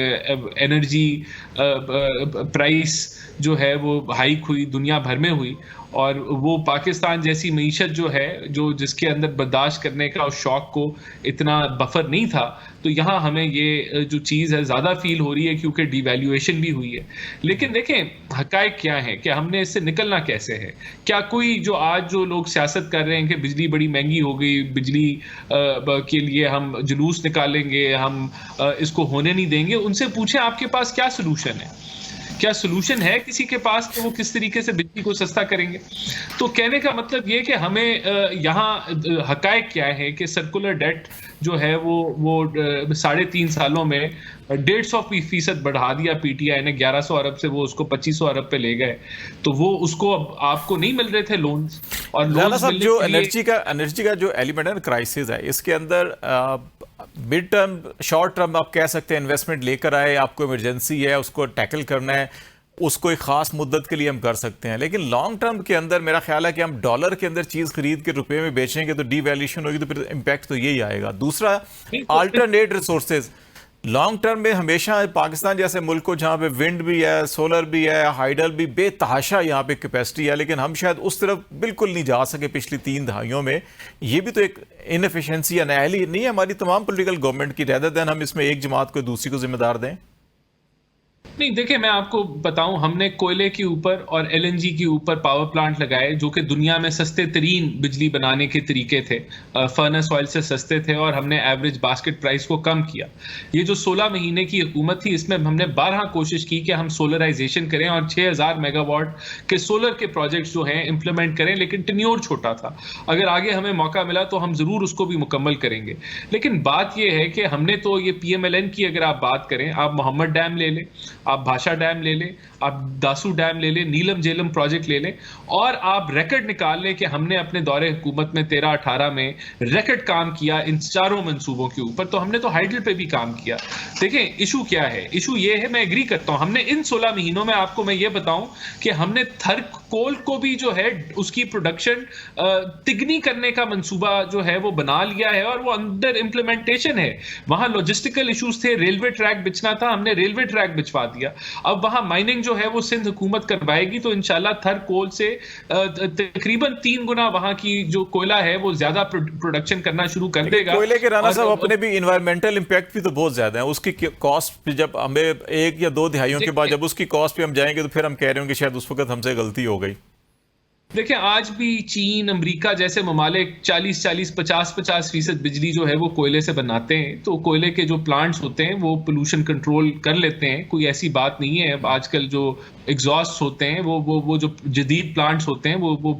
एनर्जी प्राइस जो है वो हाइक हुई, दुनिया भर में हुई, और वो पाकिस्तान जैसी मईशत जो है, जो जिसके अंदर बर्दाश्त करने का उस शौक को इतना बफर नहीं था, तो यहाँ हमें ये जो चीज़ है ज़्यादा फील हो रही है क्योंकि डिवैल्यूएशन भी हुई है। लेकिन देखें, हकायक क्या है कि हमने इससे निकलना कैसे है? क्या कोई जो आज जो लोग सियासत कर रहे हैं कि बिजली बड़ी महंगी हो गई, बिजली के लिए हम जुलूस निकालेंगे, हम इसको होने नहीं देंगे, उनसे पूछें आपके पास क्या सोल्यूशन है? क्या सोल्यूशन है किसी के पास कि वो किस तरीके से बिजली को सस्ता करेंगे? तो कहने का मतलब ये कि हमें यहाँ हकायक क्या है कि सर्कुलर डेट जो है वो 3.5 सालों में 150% बढ़ा दिया PTI ने। 1100 अरब से वो उसको 2500 अरब पे ले गए, तो वो उसको अब आपको नहीं मिल रहे थे लोन्स। और जो एनर्जी का जो एलिमेंट है, क्राइसिस है, इसके अंदर मिड टर्म, शॉर्ट टर्म आप कह सकते हैं इन्वेस्टमेंट लेकर आए, आपको इमरजेंसी है, उसको टैकल करना है, उसको एक खास मुद्दत के लिए हम कर सकते हैं। लेकिन लॉन्ग टर्म के अंदर मेरा ख्याल है कि हम डॉलर के अंदर चीज खरीद के रुपए में बेचेंगे तो डीवैल्यूएशन होगी, तो फिर इम्पैक्ट तो यही आएगा। दूसरा, अल्टरनेट रिसोर्सेज, लॉन्ग टर्म में हमेशा पाकिस्तान जैसे मुल्क को जहाँ पे विंड भी है, सोलर भी है, हाइडल भी, बेतहाशा यहाँ पे कैपेसिटी है, लेकिन हम शायद उस तरफ बिल्कुल नहीं जा सके पिछली 3 दहाइयों में। ये भी तो एक इनएफिशिएंसी या नाअहली नहीं है हमारी तमाम पॉलिटिकल गवर्नमेंट की, रेदर देन हम इसमें एक जमात को दूसरी को जिम्मेदार दें? नहीं, देखिए मैं आपको बताऊं, हमने कोयले के ऊपर और एलएनजी के ऊपर पावर प्लांट लगाए जो कि दुनिया में सस्ते तरीन बिजली बनाने के तरीके थे, फर्नेस ऑयल से सस्ते थे, और हमने एवरेज बास्केट प्राइस को कम किया। ये जो 16 महीने की हुकूमत थी, इसमें हमने 12 कोशिश की कि हम सोलराइजेशन करें और 6000 मेगावाट के सोलर के प्रोजेक्ट्स जो हैं इंप्लीमेंट करें, लेकिन टेन्योर छोटा था। अगर आगे हमें मौका मिला तो हम जरूर उसको भी मुकम्मल करेंगे। लेकिन बात यह है कि हमने तो ये पीएमएलएन की अगर आप बात करें, आप मोहम्मद डैम ले लें, आप भाषा डैम ले लें, आप दासू डैम ले लें, नीलम जेलम प्रोजेक्ट ले लें, और आप रिकॉर्ड निकाल लें कि हमने अपने दौरे हुकूमत में 13-18 में रिकॉर्ड काम किया इन चारों मंसूबों के ऊपर। तो हमने तो हाइडल पे भी काम किया। देखें इशू क्या है, इशू ये है, मैं एग्री करता हूं, हमने इन 16 महीनों में, आपको मैं ये बताऊं कि हमने थर्कोल को भी जो है उसकी प्रोडक्शन तिगनी करने का मंसूबा जो है वो बना लिया है और वो अंडर इंप्लीमेंटेशन है। वहां लॉजिस्टिकल इश्यूज थे, रेलवे ट्रैक बिछना था, हमने रेलवे ट्रैक बिछवा दिया। अब वहां माइनिंग जो है वो सिंध हुकूमत करवाएगी, तो इंशाल्लाह थर्कोल से तकरीबन 3 गुना वहां की जो कोयला है वो ज्यादा प्रोडक्शन करना शुरू कर देगा। कोयले के राना साहब अपने भी इन्वायरमेंटल इंपैक्ट भी तो बहुत ज्यादा है। उसकी कॉस्ट जब हमें 1 या 2 दिहाइयों के बाद जब उसकी कॉस्ट पे हम जाएंगे तो फिर हम कह रहे होंगे शायद उस वक्त हमसे गलती हो गई। देखिए आज भी चीन, अमेरिका जैसे ममालिक 40-40, 50-50% बिजली जो है वो कोयले से बनाते हैं। तो कोयले के जो प्लांट्स होते हैं वो पोल्यूशन कंट्रोल कर लेते हैं, कोई ऐसी बात नहीं है। आजकल जो एग्जॉस्ट होते हैं वो जो जदीद प्लांट्स होते हैं वो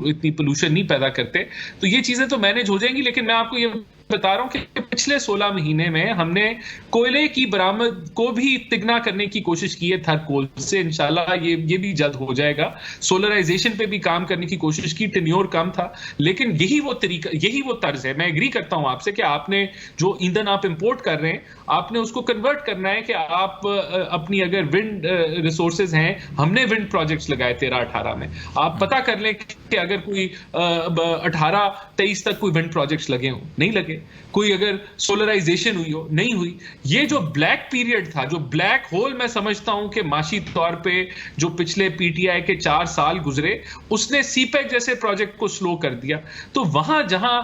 इतनी पोल्यूशन नहीं पैदा करते। तो ये चीजें तो मैनेज हो जाएंगी। लेकिन मैं आपको ये बता रहा हूं कि पिछले 16 महीने में हमने कोयले की बरामद को भी तिगना करने की कोशिश की है थर्कोल से। इंशाल्लाह ये भी जल्द हो जाएगा। सोलराइजेशन पे भी काम करने की कोशिश की, टेन्योर कम था, लेकिन यही वो तरीका, यही वो तर्ज है। मैं एग्री करता हूं आपसे कि आपने जो ईंधन आप इंपोर्ट कर रहे हैं, आपने उसको कन्वर्ट करना है कि आप अपनी अगर विंड रिसोर्सेज हैं, हमने विंड प्रोजेक्ट्स लगाए 13-18 में, आप पता कर लें कि अगर कोई 18-23 तक कोई विंड प्रोजेक्ट्स लगे हो, नहीं लगे, कोई अगर सोलराइजेशन हुई हो, नहीं हुई। ये जो ब्लैक पीरियड था, जो ब्लैक होल मैं समझता हूं कि माशी तौर पे जो पिछले पीटीआई के 4 साल गुजरे, उसने सीपेक जैसे प्रोजेक्ट को स्लो कर दिया। तो वहां जहां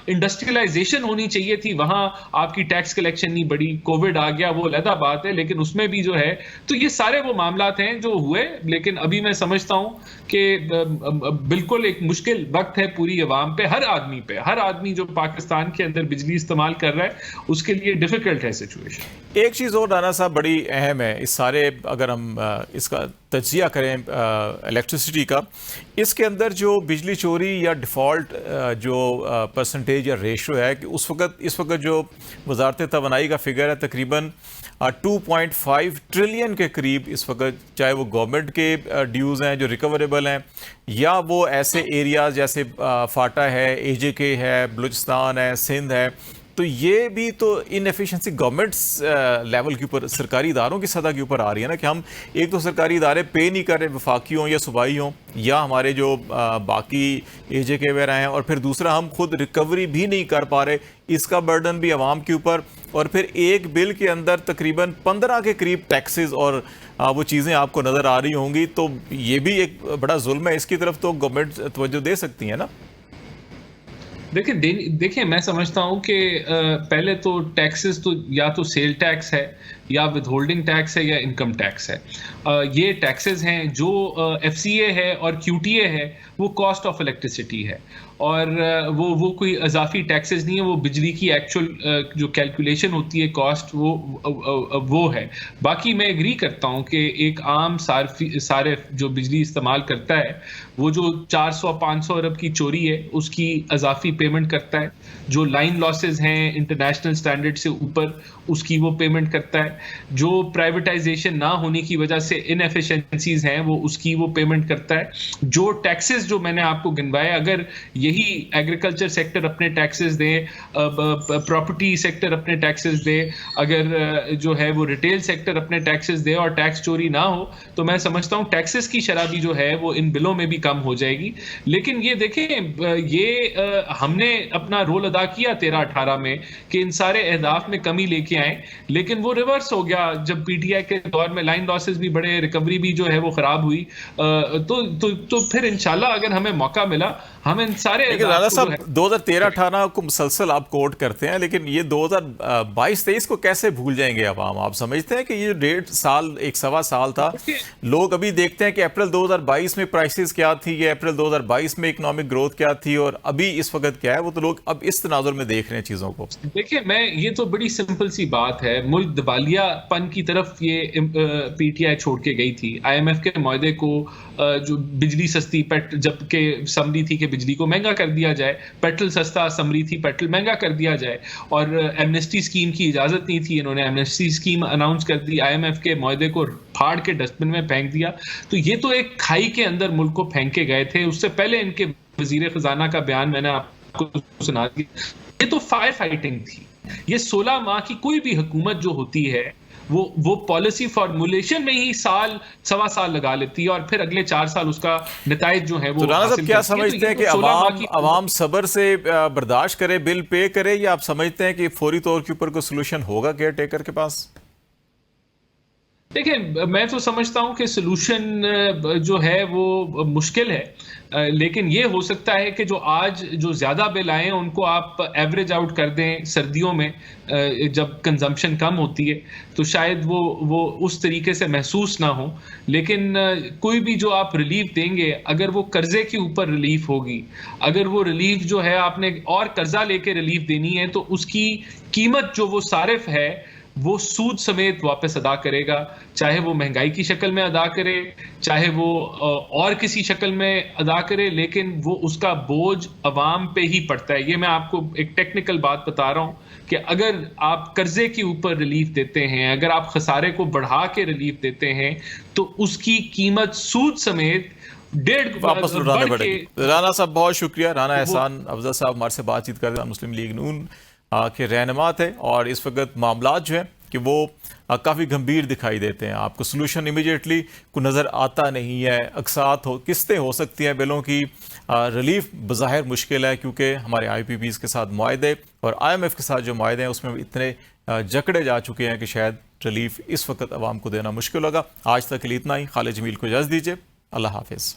इंडस्ट्रियलाइजेशन होनी चाहिए थी, वहां आपकी टैक्स कलेक्शन नहीं बढ़ी, कोविड आ गया, वो अलग बात है, लेकिन उसमें भी जो है, तो ये सारे वो मामलात हैं जो हुए। लेकिन अभी मैं समझता हूं कि बिल्कुल एक मुश्किल वक्त है पूरी अवाम पे, हर आदमी जो पाकिस्तान के अंदर बिजली इस्तेमाल कर रहा है, उसके लिए डिफिकल्ट है सिचुएशन। एक चीज़ और राना साहब बड़ी अहम है इस सारे, अगर हम इसका तज्जिया करें इलेक्ट्रिसिटी का, इसके अंदर जो बिजली चोरी या डिफ़ॉल्ट जो परसेंटेज या रेशो है कि इस वक्त जो वजारत तवानाई का फिगर है तकरीबन 2.5 ट्रिलियन के करीब इस वक्त, चाहे वो गवर्नमेंट के ड्यूज़ हैं जो रिकवरेबल हैं, या वो ऐसे एरियाज़ जैसे फाटा है, AJK है, बलूचिस्तान है, सिंध है, तो ये भी तो इनएफिशिएंसी गवर्नमेंट लेवल के ऊपर, सरकारी इदारों की सतह के ऊपर आ रही है ना, कि हम एक तो सरकारी इदारे पे नहीं कर रहे, वफाकी हों या सूबाई हों, या हमारे जो बाकी AJK वगैरह हैं, और फिर दूसरा हम खुद रिकवरी भी नहीं कर पा रहे, इसका बर्डन भी आवाम के ऊपर, और फिर एक बिल के अंदर तकरीबन 15 के करीब टैक्सेस और वो चीज़ें आपको नज़र आ रही होंगी। तो ये भी एक बड़ा जुल्म है, इसकी तरफ तो गवर्नमेंट तवज्जो दे सकती है ना। देखिए मैं समझता हूं कि पहले तो टैक्सेस तो या तो सेल टैक्स है, या विदहोल्डिंग टैक्स है, या इनकम टैक्स है। ये टैक्सेस हैं जो FCA है और QTA है, वो कॉस्ट ऑफ इलेक्ट्रिसिटी है, और वो कोई इजाफी टैक्सेस नहीं है, वो बिजली की एक्चुअल जो कैलकुलेशन होती है कॉस्ट, वो है। बाकी मैं एग्री करता हूं कि एक आम सारे जो बिजली इस्तेमाल करता है, वो जो 400-500 अरब की चोरी है उसकी इजाफी पेमेंट करता है, जो लाइन लॉसेस हैं इंटरनेशनल स्टैंडर्ड से ऊपर उसकी वो पेमेंट करता है, जो प्राइवेटाइजेशन ना होने की वजह से इनएफिशिएंसीज हैं वो उसकी वो पेमेंट करता है। जो टैक्सेस जो मैंने आपको गिनवाए, अगर यही एग्रीकल्चर सेक्टर अपने टैक्सेस दे, प्रॉपर्टी सेक्टर अपने टैक्सेस दे, अगर जो है वो रिटेल सेक्टर अपने टैक्सेस दे और टैक्स चोरी ना हो, तो मैं समझता हूँ टैक्सेस की शरह भी जो है वो इन बिलों में भी कम हो जाएगी। लेकिन ये देखें, ये हमने अपना रोल अदा किया 13-18 में कि इन सारे अहदाफ में कमी लेके आए, लेकिन वो रिवर्स हो गया जब पीटीआई के दौर में लाइन लॉसेस भी बढ़े, रिकवरी भी जो है वो खराब हुई। तो फिर इंशाल्लाह अगर हमें मौका मिला हम इन सारे राणा साहब 2013-18 को मुसलसल आप कोट करते हैं, लेकिन ये 2022-23 को कैसे भूल जाएंगे अवाम? आप समझते हैं कि ये 1.5 साल 1.25 साल था, लोग अभी देखते हैं कि अप्रैल 2022 में प्राइसेस क्या थी, ये अप्रैल 2022 में इकोनॉमिक ग्रोथ क्या थी और अभी इस वक्त क्या है, वो तो लोग अब इस तनाजुर में देख रहे हैं चीजों को। देखिए ये तो बड़ी सिंपल सी बात है, मुल्क दिवालियापन की तरफ ये पीटीआई छोड़ के गई थी। IMF के मुआहदे को जो बिजली सस्ती जबकि समरी थी कि बिजली को महंगा कर दिया जाए, पेट्रोल सस्ता समरी थी पेट्रोल महंगा कर दिया जाए, और एमनेस्टी स्कीम की इजाजत नहीं थी, इन्होंने एमनेस्टी स्कीम अनाउंस कर दी, IMF के मुआहदे को फाड़ के डस्टबिन में फेंक दिया। तो ये तो एक खाई के अंदर मुल्क को फेंक के गए थे। उससे पहले इनके वजीर खजाना का बयान मैंने आपको सुना दिया, ये तो फायर फाइटिंग थी। ये 16 माह की कोई भी हुकूमत जो होती है वो पॉलिसी फॉर्मुलेशन में ही सवा साल लगा लेती है और फिर अगले 4 साल उसका नताइज जो है वो। तो राणा साहब क्या समझते हैं कि अवाम सब्र से बर्दाश्त करे, बिल पे करे, या आप समझते हैं कि फौरी तौर के ऊपर कोई सोल्यूशन होगा केयर टेकर के पास? देखिए मैं तो समझता हूं कि सोल्यूशन जो है वो मुश्किल है, लेकिन ये हो सकता है कि जो ज्यादा बिल आए हैं उनको आप एवरेज आउट कर दें सर्दियों में, जब कंजम्पशन कम होती है तो शायद वो उस तरीके से महसूस ना हो। लेकिन कोई भी जो आप रिलीफ देंगे, अगर वो कर्जे के ऊपर रिलीफ होगी, अगर वो रिलीफ जो है आपने और कर्जा लेके रिलीफ देनी है, तो उसकी कीमत जो वो सारिफ है वो सूद समेत वापस अदा करेगा, चाहे वो महंगाई की शक्ल में अदा करे, चाहे वो और किसी शक्ल में अदा करे, लेकिन वो उसका बोझ अवाम पे ही पड़ता है। ये मैं आपको एक टेक्निकल बात बता रहा हूं कि अगर आप कर्जे के ऊपर रिलीफ देते हैं, अगर आप खसारे को बढ़ा के रिलीफ देते हैं, तो उसकी कीमत सूद समेत वापस लौटाने पड़ेगी। राणा साहब बहुत शुक्रिया। राणा एहसान अफजल साहब हमारे से बातचीत कर रहे हैं, मुस्लिम लीग नून के रहनुमा थे, और इस वक्त मामलात जो है कि वो काफ़ी गंभीर दिखाई देते हैं। आपको सोल्यूशन इमीडिएटली को नज़र आता नहीं है, अक्सात किस्तें हो सकती हैं बिलों की, रिलीफ बज़ाहिर मुश्किल है क्योंकि हमारे IPPs के साथ मुआहदे और IMF के साथ जो मुआहदे हैं उसमें इतने जकड़े जा चुके हैं कि शायद रिलीफ इस वक्त आवाम को देना मुश्किल होगा। आज तक के लिए इतना ही। खालिद जमील को इजाज़त दीजिए। अल्लाह हाफिज़।